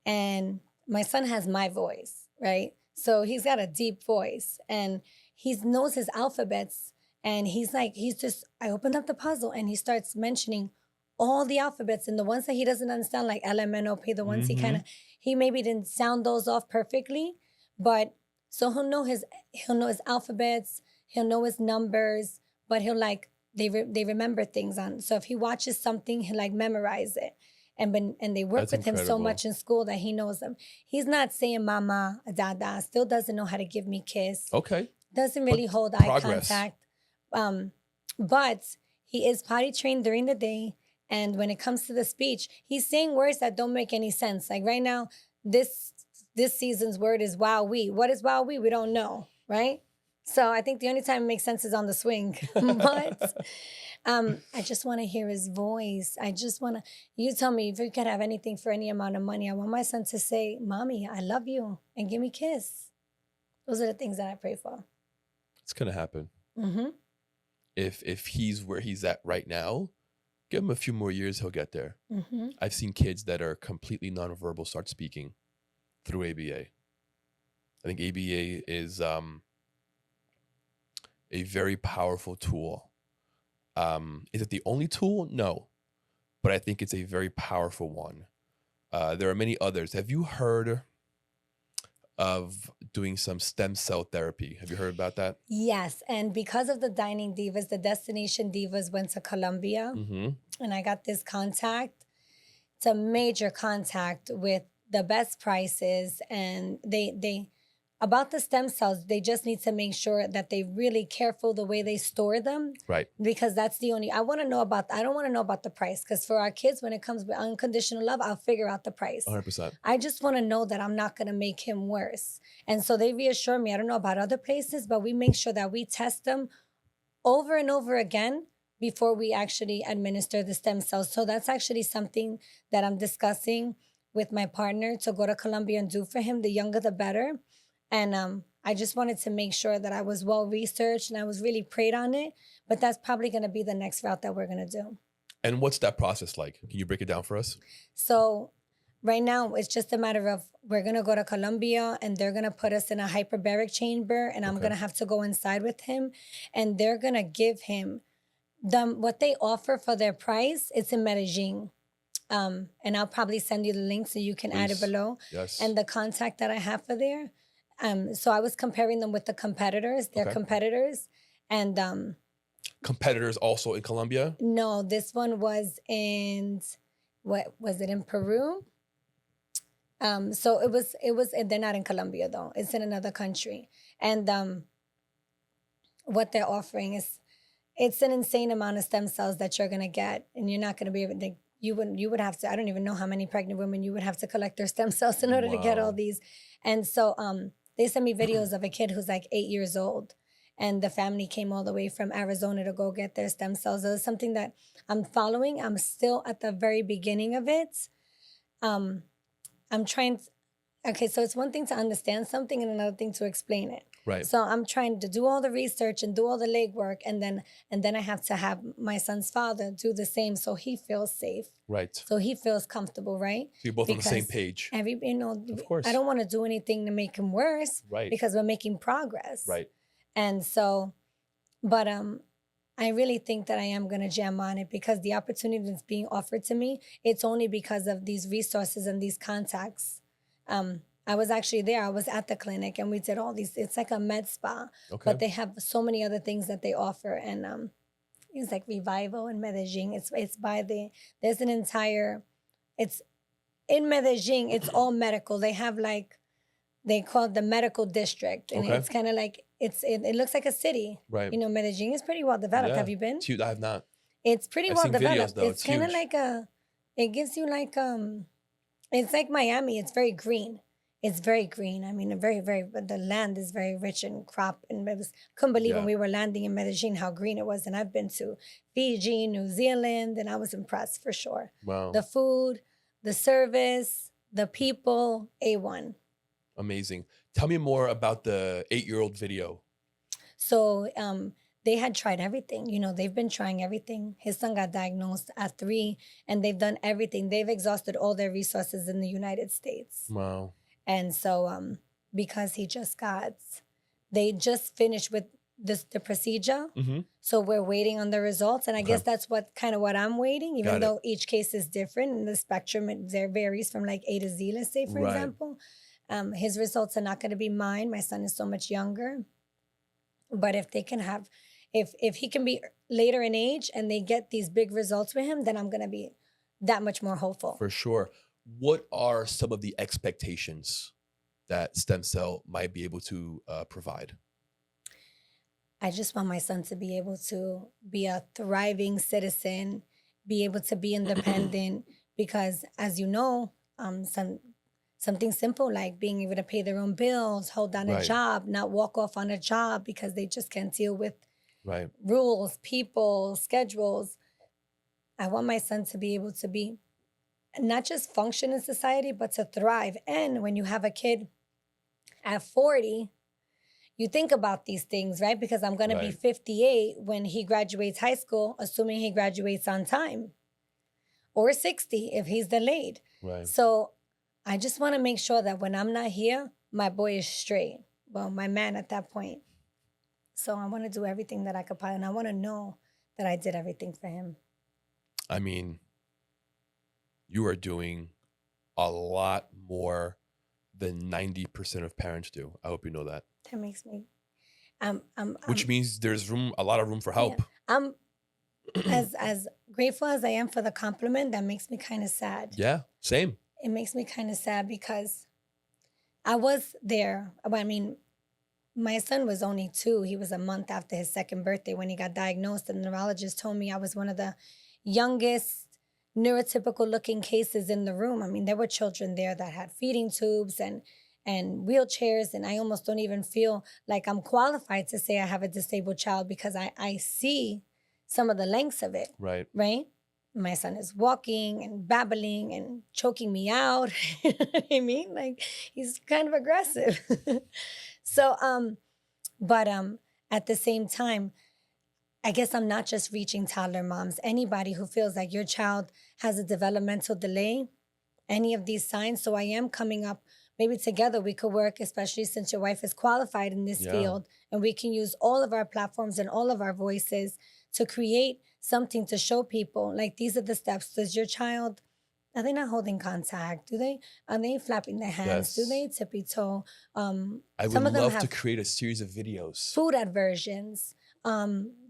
And my son has my voice, right? So he's got a deep voice and he knows his alphabets. And I opened up the puzzle and he starts mentioning all the alphabets and the ones that he doesn't understand, like LMNOP, the ones he maybe didn't sound those off perfectly, but so he'll know his alphabets, he'll know his numbers, but he'll they remember things on. So if he watches something, he'll memorize it. And they work That's with him so incredible. much in school that he knows them. He's not saying mama, dada, still doesn't know how to give me a kiss. Okay. Doesn't really But hold progress. eye contact. But he is potty trained during the day. And when it comes to the speech, he's saying words that don't make any sense. Like right now, this season's word is wowee. What is wowee? We don't know, right? So I think the only time it makes sense is on the swing. But I just want to hear his voice. You tell me if you could have anything for any amount of money, I want my son to say, Mommy, I love you, and give me a kiss. Those are the things that I pray for. It's going to happen. Mm-hmm. If he's where he's at right now, give him a few more years, he'll get there. Mm-hmm. I've seen kids that are completely nonverbal start speaking through ABA. I think ABA is a very powerful tool. Is it the only tool? No, but I think it's a very powerful one. There are many others. Have you heard of doing some stem cell therapy? Have you heard about that? Yes, and because of the Dining Divas, the Destination Divas went to Colombia, and I got this contact. It's a major contact with the best prices, and they about the stem cells, they just need to make sure that they really careful the way they store them. Right. Because that's the only, I don't want to know about the price. Because for our kids, when it comes with unconditional love, I'll figure out the price. 100%. I just want to know that I'm not going to make him worse. And so they reassure me, I don't know about other places, but we make sure that we test them over and over again before we actually administer the stem cells. So that's actually something that I'm discussing with my partner to go to Colombia and do for him. The younger, the better. And I just wanted to make sure that I was well researched and I was really prayed on it. But that's probably going to be the next route that we're going to do. And what's that process like? Can you break it down for us? So right now, it's just a matter of we're going to go to Colombia and they're going to put us in a hyperbaric chamber. And I'm going to have to go inside with him. And they're going to give him what they offer for their price. It's in Medellin. And I'll probably send you the link so you can add it below. Yes. And the contact that I have for there. So I was comparing them with the competitors, their competitors. And competitors also in Colombia? No, this one was in, what was it, in Peru? So it was, they're not in Colombia though. It's in another country. And what they're offering is, it's an insane amount of stem cells that you're going to get. And you're not going to be able to, you would have to, I don't even know how many pregnant women you would have to collect their stem cells in order to get all these. And so they sent me videos of a kid who's like 8 years old. And the family came all the way from Arizona to go get their stem cells. It was something that I'm following. I'm still at the very beginning of it. I'm trying okay, so it's one thing to understand something and another thing to explain it. Right. So I'm trying to do all the research and do all the legwork, and then I have to have my son's father do the same so he feels safe. Right. So he feels comfortable, right? So you're both on the same page. Of course. I don't want to do anything to make him worse. Right. Because we're making progress. Right. And so, but I really think that I am going to jam on it because the opportunity that's being offered to me, it's only because of these resources and these contacts. I was actually there. I was at the clinic and we did all these, it's like a med spa, but they have so many other things that they offer. And it's like Revival in Medellin. It's by there's an entire, it's in Medellin, it's all medical. They have like, they call it the medical district. And it's kind of like, it looks like a city. Right. You know, Medellin is pretty well developed. Yeah. Have you been? It's huge. I have not. It's pretty I've well seen developed. videos, though. It's kind of like it gives you like, it's like Miami. It's very green. It's very green. I mean, but the land is very rich in crop. And couldn't believe when we were landing in Medellin how green it was. And I've been to Fiji, New Zealand, and I was impressed for sure. Wow. The food, the service, the people, A1. Amazing. Tell me more about the 8-year-old video. So they had tried everything. You know, they've been trying everything. His son got diagnosed at 3, and they've done everything. They've exhausted all their resources in the United States. Wow. And so because they just finished with the procedure. Mm-hmm. So we're waiting on the results. And I guess that's what I'm waiting, even though each case is different. And the spectrum, there varies from like A to Z, let's say, for example. His results are not going to be mine. My son is so much younger. But if they can if he can be later in age and they get these big results with him, then I'm going to be that much more hopeful. For sure. What are some of the expectations that stem cell might be able to provide? I just want my son to be able to be a thriving citizen, be able to be independent, because as you know, something simple like being able to pay their own bills, hold down a job, not walk off on a job because they just can't deal with rules, people, schedules. I want my son to be able to be not just function in society, but to thrive. And when you have a kid at 40, you think about these things, right? Because I'm going to be 58 when he graduates high school, assuming he graduates on time, or 60 if he's delayed. Right. So I just want to make sure that when I'm not here, my boy is straight. Well, my man at that point. So I want to do everything that I could possibly, and I want to know that I did everything for him. I mean, you are doing a lot more than 90% of parents do. I hope you know that. That makes me, Which means there's a lot of room for help. Yeah. I'm as grateful as I am for the compliment. That makes me kind of sad. Yeah, same. It makes me kind of sad because I was there. I mean, my son was only 2. He was a month after his 2nd birthday when he got diagnosed. The neurologist told me I was one of the youngest neurotypical looking cases in the room. I mean, there were children there that had feeding tubes and wheelchairs, and I almost don't even feel like I'm qualified to say I have a disabled child because I see some of the lengths of it. Right. Right? My son is walking and babbling and choking me out. You know what I mean? Like, he's kind of aggressive. So, but at the same time, I guess I'm not just reaching toddler moms. Anybody who feels like your child has a developmental delay, any of these signs. So I am coming up, maybe together we could work, especially since your wife is qualified in this field, and we can use all of our platforms and all of our voices to create something to show people, like, these are the steps. Does your child, are they not holding contact? Are they flapping their hands? Yes. Do they tippy toe? I would love to create a series of videos. Food aversions,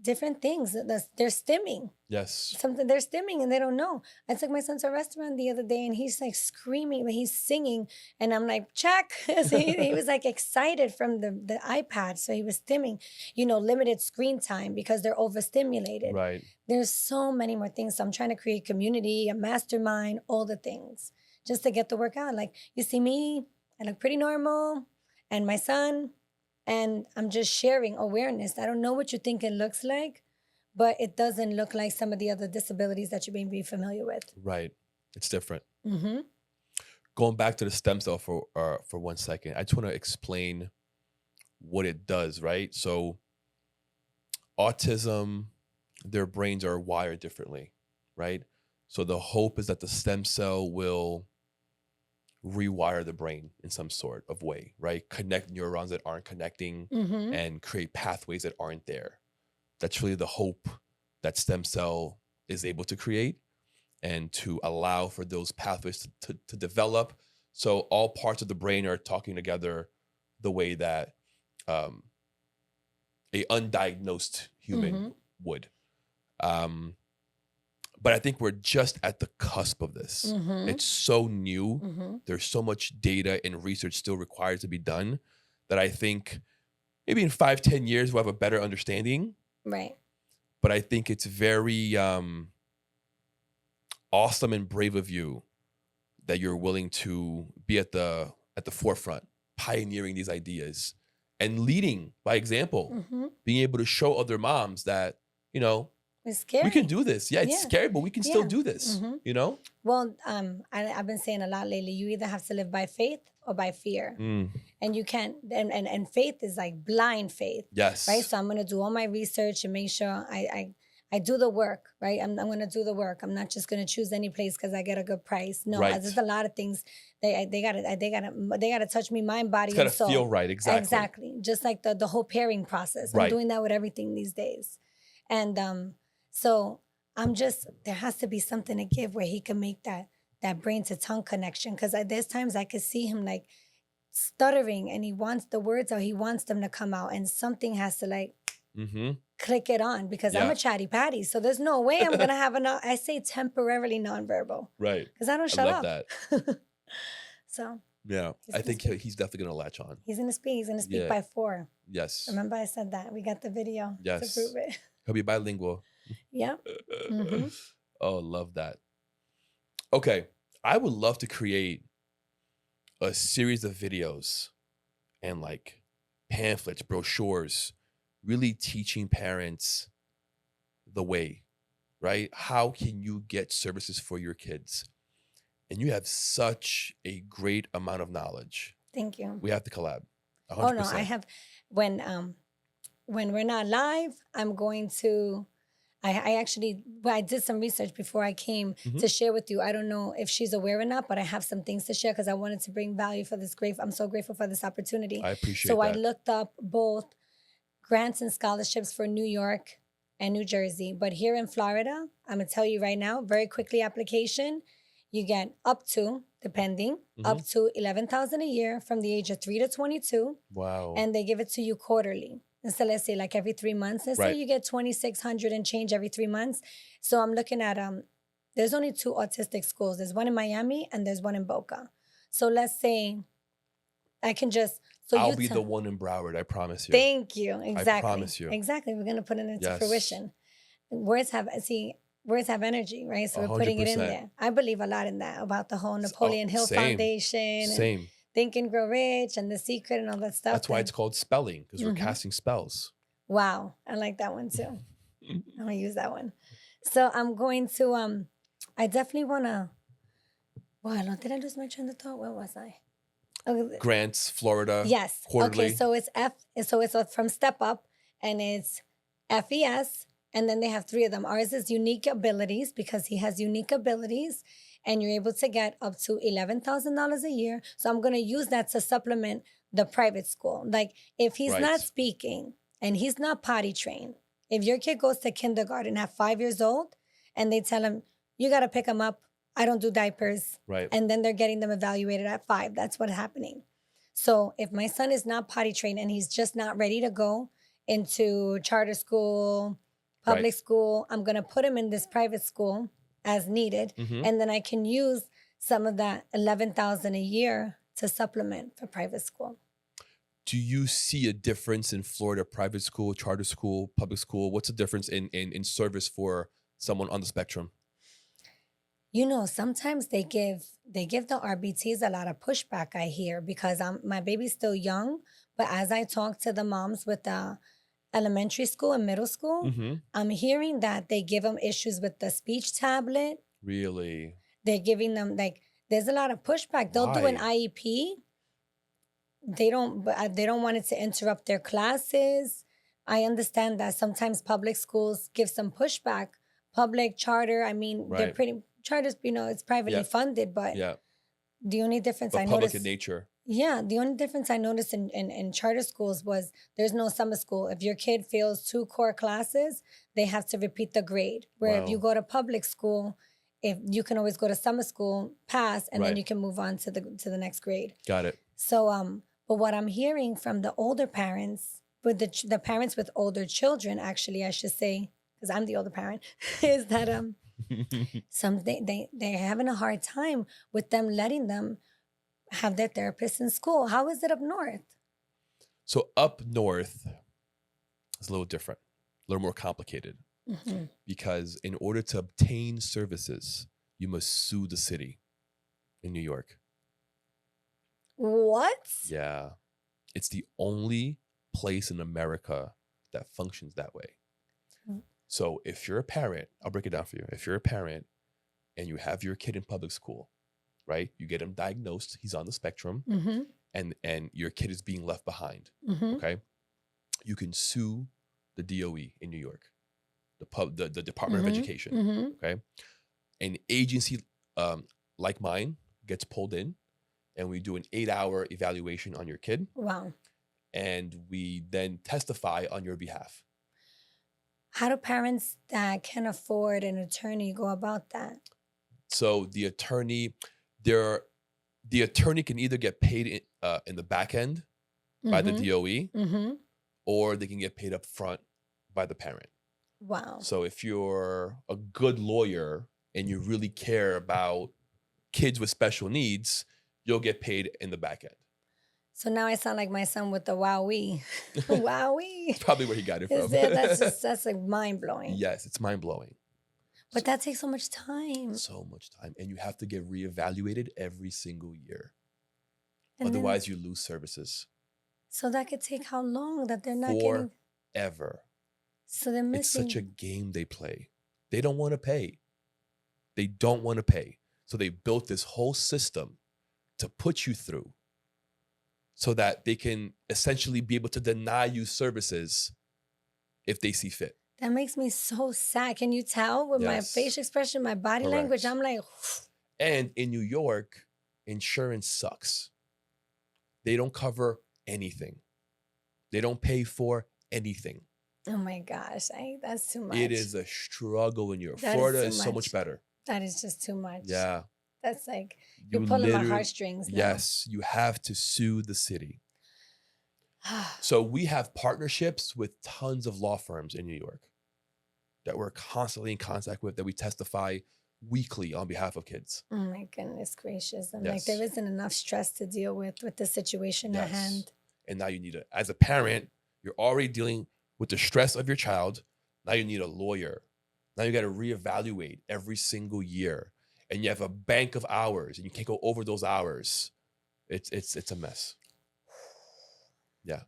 different things. They're stimming. Yes. They're stimming and they don't know. I took my son to a restaurant the other day and he's like screaming, but he's singing. And I'm like, check. So he was like excited from the iPad. So he was stimming, limited screen time because they're overstimulated. Right. There's so many more things. So I'm trying to create community, a mastermind, all the things just to get the work out. Like, you see me, I look pretty normal, and my son, and I'm just sharing awareness. I don't know what you think it looks like, but it doesn't look like some of the other disabilities that you may be familiar with. Right. It's different. Mm-hmm. Going back to the stem cell for 1 second, I just want to explain what it does, right? So autism, their brains are wired differently, right? So the hope is that the stem cell will rewire the brain in some sort of way, right? Connect neurons that aren't connecting and create pathways that aren't there. That's really the hope that stem cell is able to create, and to allow for those pathways to develop. So all parts of the brain are talking together the way that a undiagnosed human would. But I think we're just at the cusp of this. It's so new. There's so much data and research still required to be done that I think maybe in 5-10 years we'll have a better understanding. Right. But I think it's very awesome and brave of you that you're willing to be at the forefront, pioneering these ideas and leading by example, being able to show other moms that, it's scary. we can do this. Yeah, it's scary, but we can still do this, Well, I've been saying a lot lately, you either have to live by faith or by fear. And you can't, and faith is like blind faith. Yes. Right? So I'm going to do all my research and make sure I do the work, right? I'm going to do the work. I'm not just going to choose any place because I get a good price. No, there's a lot of things. They gotta touch me, mind, body, and soul. It's gotta feel right. Exactly. Exactly. Just like the whole pairing process. I'm doing that with everything these days. And so there has to be something to give where he can make that brain to tongue connection. Because there's times I could see him like stuttering and he wants the words out, he wants them to come out, and something has to like click it on, because I'm a chatty patty. So there's no way I'm gonna have I say temporarily nonverbal. Right. Because I don't shut up. I love that. So yeah, I think he's definitely gonna latch on. He's gonna speak. He's gonna speak by 4. Yes. Remember I said that. We got the video to prove it. He'll be bilingual. Yeah. Oh, love that. Okay, I would love to create a series of videos and like pamphlets, brochures, really teaching parents the way, right? How can you get services for your kids? And you have such a great amount of knowledge. Thank you. We have to collab. 100%. Oh no, I have, when we're not live, I'm going to, I did some research before I came to share with you. I don't know if she's aware or not, but I have some things to share because I wanted to bring value for this I'm so grateful for this opportunity. I appreciate that. So I looked up both grants and scholarships for New York and New Jersey. But here in Florida, I'm going to tell you right now, very quickly application, you get up to, depending, up to $11,000 a year from the age of 3 to 22. Wow. And they give it to you quarterly. And so let's say like every 3 months. Let's say you get $2,600 and change every 3 months. So I'm looking at, there's only 2 autistic schools. There's one in Miami and there's one in Boca. So let's say I can just, so I'll be the one in Broward, I promise you. Thank you. Exactly. I promise you. Exactly. We're going to put it into fruition. Words have energy, right? So 100%. We're putting it in there. I believe a lot in that, about the whole Napoleon Hill Foundation. Same. Think and Grow Rich and The Secret and all that stuff. That's why it's called spelling, because we're casting spells. Wow. I like that one too. I'm going to use that one. So I'm going to, I definitely want to, wow, did I lose my train of thought? Where was I? Okay. Grants, Florida. Yes. Quarterly. Okay, so it's from Step Up, and it's FES, and then they have 3 of them. Ours is unique abilities, because he has unique abilities, and you're able to get up to $11,000 a year. So I'm going to use that to supplement the private school. Like if he's not speaking and he's not potty trained, if your kid goes to kindergarten at 5 years old and they tell him, you got to pick him up, I don't do diapers. Right. And then they're getting them evaluated at 5. That's what's happening. So if my son is not potty trained and he's just not ready to go into charter school, public school, I'm going to put him in this private school as needed. And then I can use some of that $11,000 a year to supplement for private school. Do you see a difference in Florida private school, charter school, public school? What's the difference in service for someone on the spectrum? You know, sometimes they give the RBTs a lot of pushback, I hear, because my baby's still young. But as I talk to the moms with the elementary school and middle school, I'm hearing that they give them issues with the speech tablet. Really? They're giving them, like, there's a lot of pushback. They'll do an IEP. They don't want it to interrupt their classes. I understand that sometimes public schools give some pushback. Public, charter, I mean, they're pretty... Charters, you know, it's privately funded, but the only difference I noticed... public in nature. Yeah, the only difference I noticed in charter schools was there's no summer school. If your kid fails 2 core classes, they have to repeat the grade. Where if you go to public school, if you can always go to summer school, pass, and then you can move on to the next grade. Got it. So, but what I'm hearing from the older parents, with the parents with older children, actually, I should say, because I'm the older parent, is that they're having a hard time with them letting them have their therapist in school. How is it up north? So up north is a little different, a little more complicated, because in order to obtain services, you must sue the city in New York. What? Yeah. It's the only place in America that functions that way. So if you're a parent, I'll break it down for you. If you're a parent and you have your kid in public school, right? You get him diagnosed, he's on the spectrum, and your kid is being left behind, okay? You can sue the DOE in New York, the Department of Education, okay? An agency like mine gets pulled in, and we do an 8-hour evaluation on your kid. Wow. And we then testify on your behalf. How do parents that can afford an attorney go about that? So the attorney can either get paid in the back end by the DOE, or they can get paid up front by the parent. Wow. So if you're a good lawyer and you really care about kids with special needs, you'll get paid in the back end. So now I sound like my son with the wowee. Wowee. Probably where he got it from. That's like mind-blowing. Yes, it's mind-blowing. But that takes so much time. So much time. And you have to get reevaluated every single year. And otherwise, you lose services. So that could take how long that they're not getting? Forever. So they're missing. It's such a game they play. They don't want to pay. They don't want to pay. So they built this whole system to put you through so that they can essentially be able to deny you services if they see fit. That makes me so sad. Can you tell with my facial expression, my body language? I'm like... And in New York, insurance sucks. They don't cover anything. They don't pay for anything. Oh my gosh, that's too much. It is a struggle in Europe. That Florida too is so much better. That is just too much. Yeah. That's like, You you're pulling my literally- heartstrings now. Yes, you have to sue the city. So we have partnerships with tons of law firms in New York that we're constantly in contact with, that we testify weekly on behalf of kids. Oh my goodness gracious. I'm Yes. like, there isn't enough stress to deal with the situation at Yes. hand. And now you need as a parent, you're already dealing with the stress of your child. Now you need a lawyer. Now you got to reevaluate every single year. And you have a bank of hours and you can't go over those hours. It's a mess. Yeah.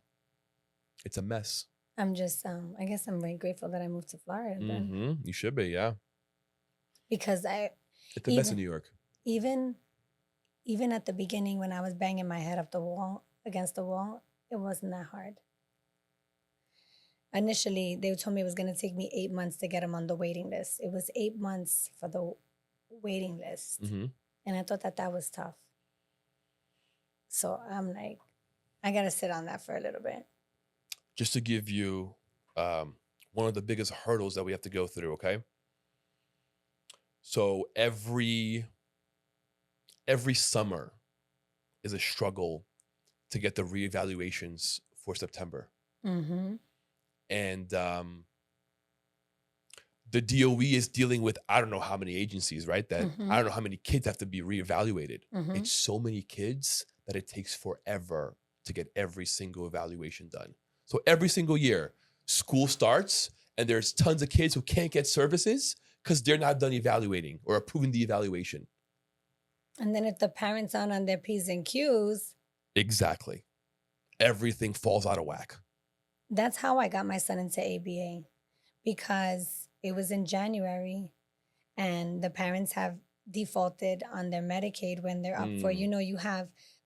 It's a mess. I'm just, I guess I'm very grateful that I moved to Florida then. You should be, yeah. Because It's the best in New York. even at the beginning when I was banging my head against the wall, it wasn't that hard. Initially, they told me it was going to take me 8 months to get him on the waiting list. It was 8 months for the waiting list. Mm-hmm. And I thought that was tough. So I'm like, I got to sit on that for a little bit. Just to give you one of the biggest hurdles that we have to go through, okay? So every summer is a struggle to get the reevaluations for September. Mm-hmm. And the DOE is dealing with, I don't know how many agencies, right? That I don't know how many kids have to be reevaluated. Mm-hmm. It's so many kids that it takes forever to get every single evaluation done. So every single year, school starts and there's tons of kids who can't get services because they're not done evaluating or approving the evaluation. And then if the parents aren't on their P's and Q's. Exactly. Everything falls out of whack. That's how I got my son into ABA, because it was in January and the parents have defaulted on their Medicaid when they're up for,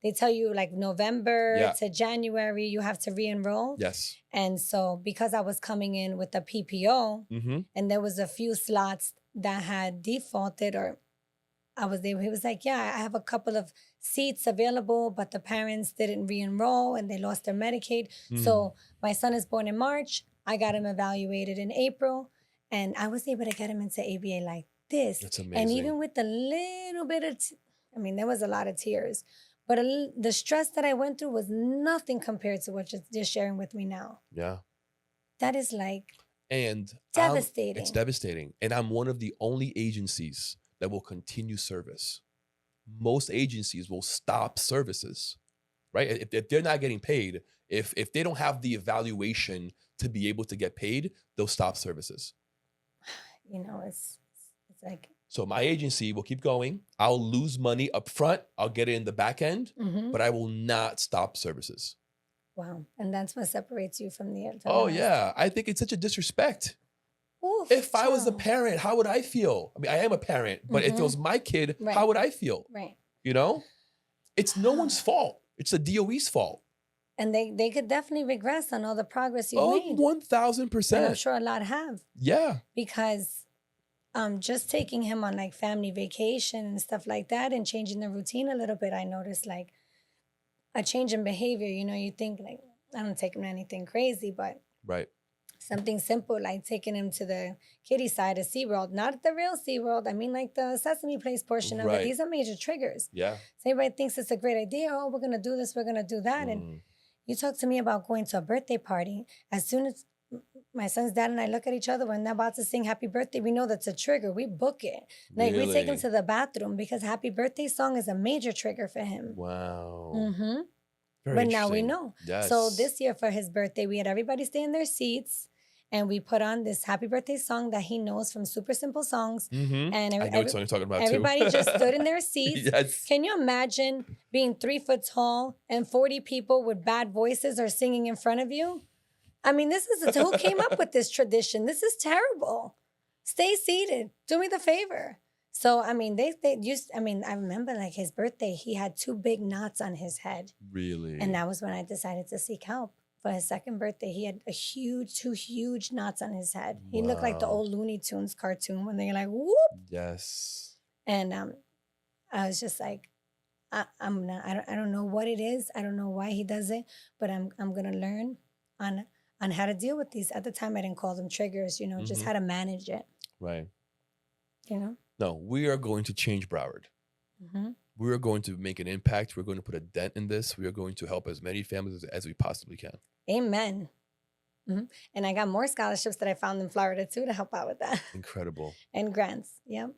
they tell you like November to January, you have to re-enroll. Yes. And so because I was coming in with a PPO and there was a few slots that had defaulted, or I was there, he was like, yeah, I have a couple of seats available, but the parents didn't re-enroll and they lost their Medicaid. So my son is born in March. I got him evaluated in April and I was able to get him into ABA like this. That's amazing. And even with a little bit of, there was a lot of tears, but the stress that I went through was nothing compared to what you're sharing with me now. Yeah. That is like devastating. It's devastating. And I'm one of the only agencies that will continue service. Most agencies will stop services, right? If they're not getting paid, if they don't have the evaluation to be able to get paid, they'll stop services. It's like. So my agency will keep going. I'll lose money up front. I'll get it in the back end, but I will not stop services. Wow. And that's what separates you from the rest. Yeah. I think it's such a disrespect. Oof, if I was a parent, how would I feel? I am a parent, but if it was my kid, how would I feel? Right. It's no one's fault. It's the DOE's fault. And they could definitely regress on all the progress you've made. 1,000%. And I'm sure a lot have. Yeah. Because just taking him on like family vacation and stuff like that and changing the routine a little bit, I noticed like a change in behavior. You think like, I don't take him to anything crazy, but right. Something simple like taking him to the kiddie side of SeaWorld, not the real SeaWorld. I mean like the Sesame Place portion of it. These are major triggers. Yeah. So everybody thinks it's a great idea. Oh, we're going to do this, we're going to do that. And you talk to me about going to a birthday party. As soon as my son's dad and I look at each other when they're about to sing happy birthday, we know that's a trigger. We book it. Like we take him to the bathroom because happy birthday song is a major trigger for him. Wow. Mm-hmm. But now we know. Yes. So this year for his birthday, we had everybody stay in their seats and we put on this happy birthday song that he knows from Super Simple Songs. And I know what song you're talking about everybody too. just stood in their seats. Yes. Can you imagine being 3 foot tall and 40 people with bad voices are singing in front of you? This is who came up with this tradition. This is terrible. Stay seated. Do me the favor. So, they used, I remember like his birthday, he had 2 big knots on his head. Really? And that was when I decided to seek help. For his second birthday, he had 2 huge knots on his head. He looked like the old Looney Tunes cartoon when they're like, whoop. Yes. And I was just like, I don't know what it is. I don't know why he does it, but I'm going to learn on on how to deal with these. At the time, I didn't call them triggers, just how to manage it, Right. No, we are going to change Broward. Mm-hmm. We are going to make an impact. We're going to put a dent in this. We are going to help as many families as we possibly can. Amen. Mm-hmm. And I got more scholarships that I found in Florida too to help out with that. Incredible. And grants. Yep.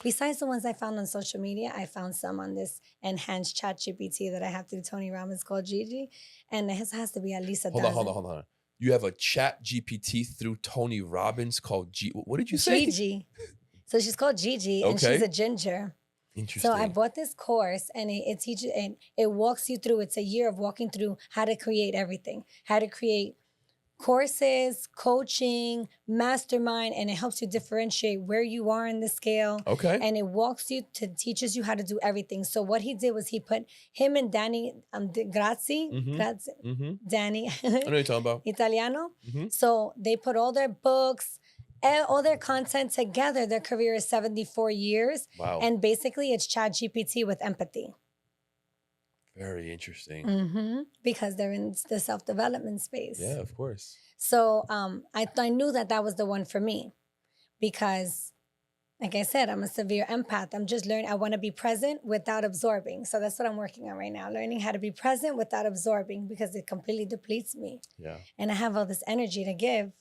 Besides the ones I found on social media, I found some on this enhanced chat GPT that I have through Tony Robbins called Gigi. And it has to be at least a dozen. Hold on. You have a chat GPT through Tony Robbins called what did you say? Gigi. So she's called Gigi, and she's a ginger. Interesting. So I bought this course, and it teaches, and it walks you through. It's a year of walking through how to create everything, how to create courses, coaching, mastermind, and it helps you differentiate where you are in the scale. Okay. And it teaches you how to do everything. So what he did was he put him and Danny, Danny, I know what you're talking about. Italiano. Mm-hmm. So they put all their books, all their content together. Their career is 74 years. Wow. And basically it's Chat GPT with empathy. Very interesting. Mm-hmm. Because they're in the self-development space. Yeah, of course. So I knew that was the one for me because, like I said, I'm a severe empath. I'm just learning. I want to be present without absorbing. So that's what I'm working on right now, learning how to be present without absorbing because it completely depletes me. Yeah. And I have all this energy to give.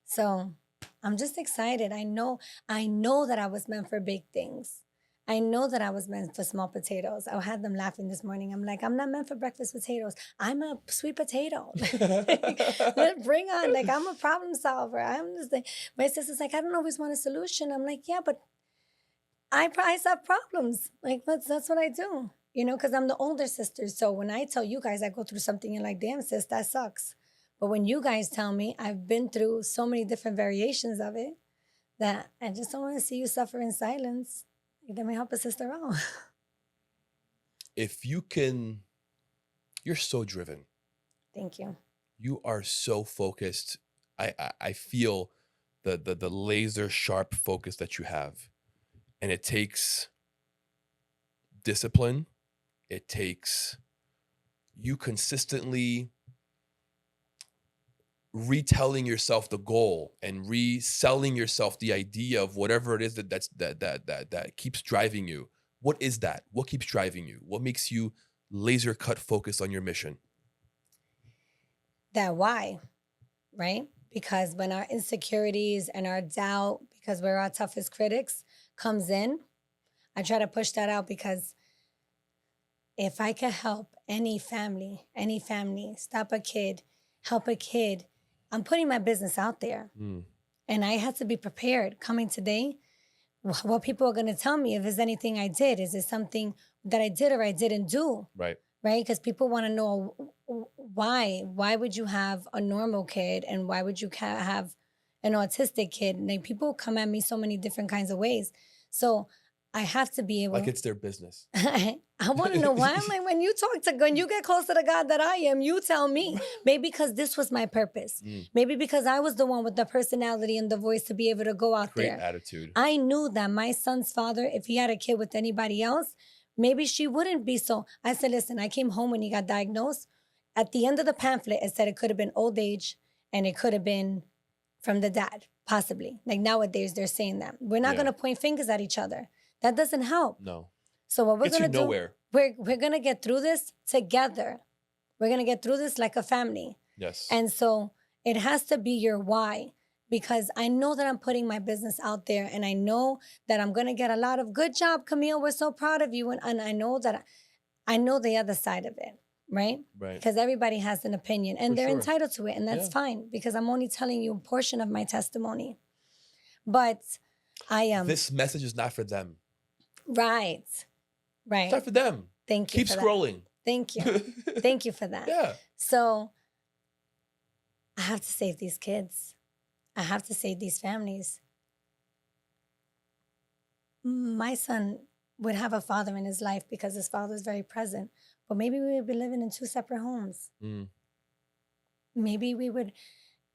So I'm just excited. I know that I was meant for big things. I know that I was meant for small potatoes. I had them laughing this morning. I'm like, I'm not meant for breakfast potatoes. I'm a sweet potato. Bring on, I'm a problem solver. I'm just like, my sister's like, I don't always want a solution. I'm like, yeah, but I solve problems. Like, that's what I do, because I'm the older sister. So when I tell you guys I go through something, you're like, damn, sis, that sucks. But when you guys tell me I've been through so many different variations of it that I just don't want to see you suffer in silence. Let me help a sister out. If you're so driven. Thank you. You are so focused. I feel the laser sharp focus that you have. And it takes discipline. It takes you consistently retelling yourself the goal and reselling yourself the idea of whatever it is that keeps driving you. What is that? What keeps driving you? What makes you laser cut focused on your mission? That why, right? Because when our insecurities and our doubt, because we're our toughest critics, comes in, I try to push that out because if I could help any family, stop a kid, help a kid, I'm putting my business out there. And I had to be prepared. Coming today, what people are going to tell me, if there's anything I did, is it something that I did or I didn't do? Right. Right? Because people want to know why. Why would you have a normal kid and why would you have an autistic kid? And people come at me so many different kinds of ways. So I have to be able. Like it's their business. I want to know why. I'm like, when you get closer to God that I am, you tell me. Maybe because this was my purpose. Maybe because I was the one with the personality and the voice to be able to go out there. Great attitude. I knew that my son's father, if he had a kid with anybody else, maybe she wouldn't be so. I said, listen, I came home when he got diagnosed. At the end of the pamphlet, it said it could have been old age and it could have been from the dad, possibly. Like nowadays, they're saying that. We're not going to point fingers at each other. That doesn't help. No. So what we're going to do, nowhere. we're going to get through this together. We're going to get through this like a family. Yes. And so it has to be your why, because I know that I'm putting my business out there and I know that I'm going to get a lot of good job, Camille. We're so proud of you. And I know that I know the other side of it, right? Right. Because everybody has an opinion and they're entitled to it. And that's fine because I'm only telling you a portion of my testimony. But I am. This message is not for them. Right. It's not for them. Thank you. Keep scrolling. Thank you. Thank you for that. Yeah. So I have to save these kids. I have to save these families. My son would have a father in his life because his father is very present. But maybe we would be living in two separate homes. Maybe we would...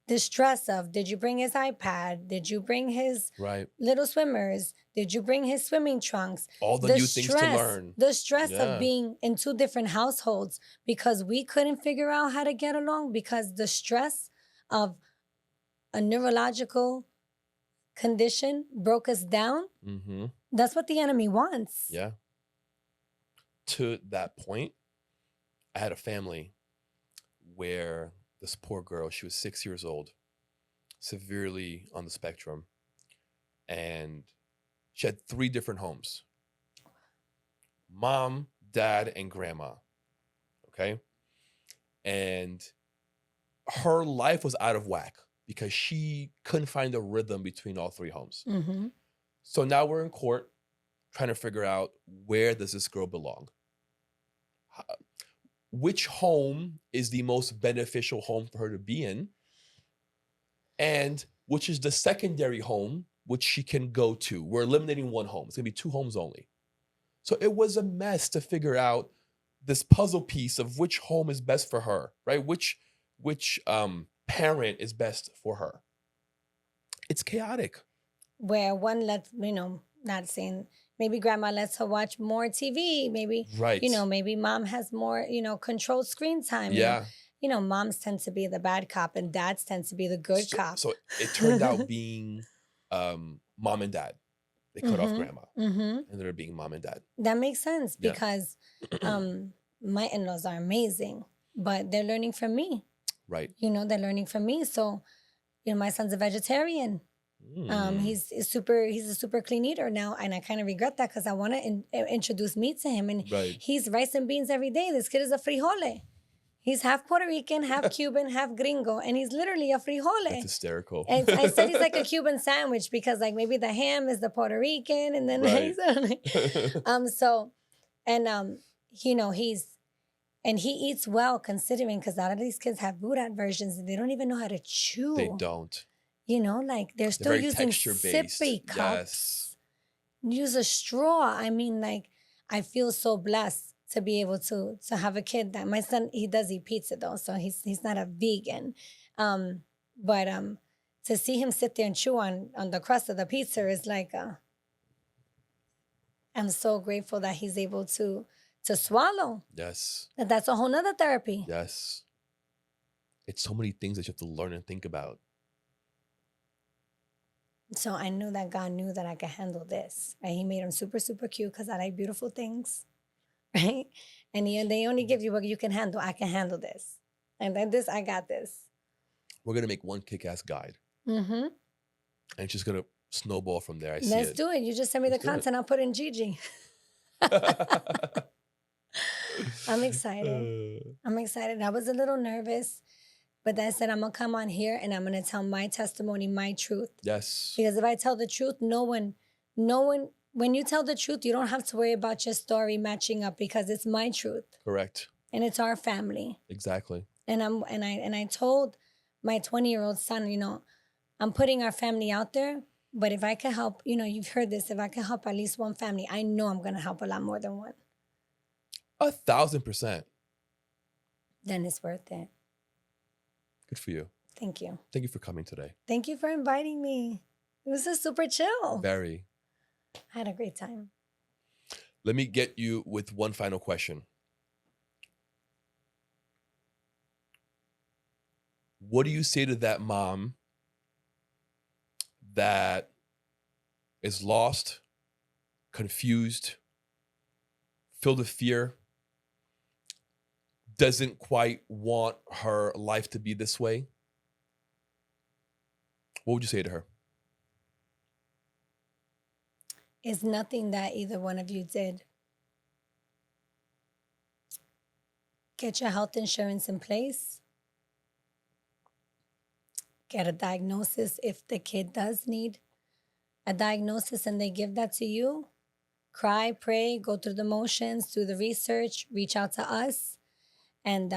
The stress of, did you bring his iPad? Did you bring his little swimmers? Did you bring his swimming trunks? All the new things to learn. The stress of being in two different households because we couldn't figure out how to get along because the stress of a neurological condition broke us down. Mm-hmm. That's what the enemy wants. Yeah. To that point, I had a family where this poor girl, she was 6 years old, severely on the spectrum, and she had 3 different homes: mom, dad, and grandma. Okay. And her life was out of whack because she couldn't find a rhythm between all 3 homes. Mm-hmm. So now we're in court trying to figure out, where does this girl belong? Which home is the most beneficial home for her to be in? And which is the secondary home which she can go to? We're eliminating 1 home. It's going to be 2 homes only. So it was a mess to figure out this puzzle piece of which home is best for her, right? Which parent is best for her. It's chaotic. Where one lets, not saying, maybe grandma lets her watch more TV. Maybe, Right. Maybe mom has more, controlled screen time. Yeah. Moms tend to be the bad cop and dads tend to be the good cop. So it turned out being mom and dad. They cut off grandma. Mm-hmm. Ended up being mom and dad. That makes sense Yeah. because my in-laws are amazing, but they're learning from me. Right. They're learning from me. So, my son's a vegetarian. He's a super clean eater now, and I kind of regret that because I want to introduce meat to him, and Right. he's rice and beans every day. This kid is a frijole. He's half Puerto Rican, half Cuban, half gringo, and he's literally a frijole. That's hysterical. And I said he's like a Cuban sandwich because like maybe the ham is the Puerto Rican, and then Right. he eats well considering because a lot of these kids have Buddha versions and they don't even know how to chew. They don't. Like they're still very using texture-based. sippy cups. Use a straw. I mean, like, I feel so blessed to be able to have a kid that my son, he does eat pizza though, so he's not a vegan. But to see him sit there and chew on the crust of the pizza is like, I'm so grateful that he's able to swallow. Yes. That's a whole nother therapy. Yes. It's so many things that you have to learn and think about. So I knew that God knew that I could handle this. Right? He made him super, super cute because I like beautiful things. Right? And they only give you what you can handle. I can handle this. And then this, I got this. We're going to make one kick-ass guide. Mm-hmm. And it's just going to snowball from there. Let's do it. You just send me Let's the do it. content. I'll put in Gigi. I'm excited. I'm excited. I was a little nervous. But then I said, I'm going to come on here and I'm going to tell my testimony, my truth. Yes. Because if I tell the truth, no one, when you tell the truth, you don't have to worry about your story matching up because it's my truth. Correct. And it's our family. Exactly. And I told my 20-year-old son, I'm putting our family out there, but if I can help, you've heard this, if I can help at least one family, I know I'm going to help a lot more than one. 1,000%. Then it's worth it. Good for you. Thank you. Thank you for coming today. Thank you for inviting me. It was just super chill. Very. I had a great time. Let me get you with one final question. What do you say to that mom that is lost, confused, filled with fear, doesn't quite want her life to be this way? What would you say to her? It's nothing that either one of you did. Get your health insurance in place. Get a diagnosis if the kid does need a diagnosis and they give that to you. Cry, pray, go through the motions, do the research, reach out to us. And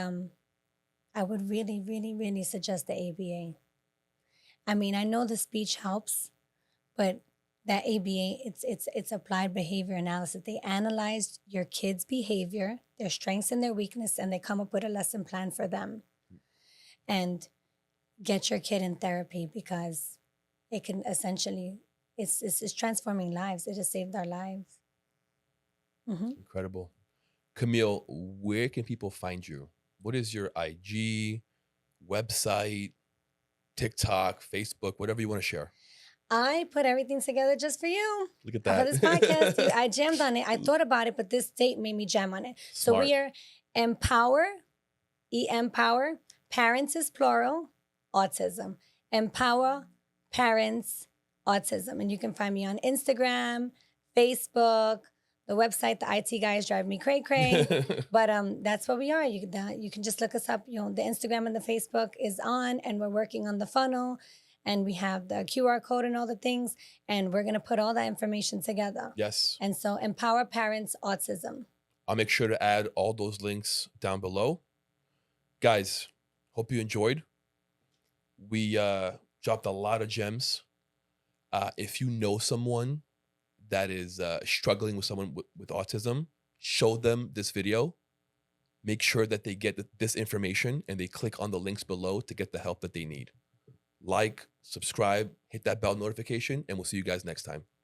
I would really, really, really suggest the ABA. I mean, I know the speech helps, but that ABA, it's applied behavior analysis. They analyze your kid's behavior, their strengths and their weakness, and they come up with a lesson plan for them. And get your kid in therapy because it can essentially, it's transforming lives. It has saved our lives. Mm-hmm. Incredible. Camille, where can people find you? What is your IG, website? TikTok, Facebook, whatever you want to share. I put everything together just for you. Look at For that. this podcast, I jammed on it. I thought about it, but this date made me jam on it. So Smart. we are Empower, Empower, Parents is plural, Autism. Empower Parents Autism. And you can find me on Instagram, Facebook, the website, the IT guys drive me cray. But that's what we are. You can just look us up. You know, the Instagram and the Facebook is on, and we're working on the funnel. And we have the QR code and all the things. And we're going to put all that information together. Yes. And so Empower Parents Autism. I'll make sure to add all those links down below. Guys, hope you enjoyed. We dropped a lot of gems. If you know someone that is struggling with someone with autism, show them this video. Make sure that they get this information and they click on the links below to get the help that they need. Like, subscribe, hit that bell notification, and we'll see you guys next time.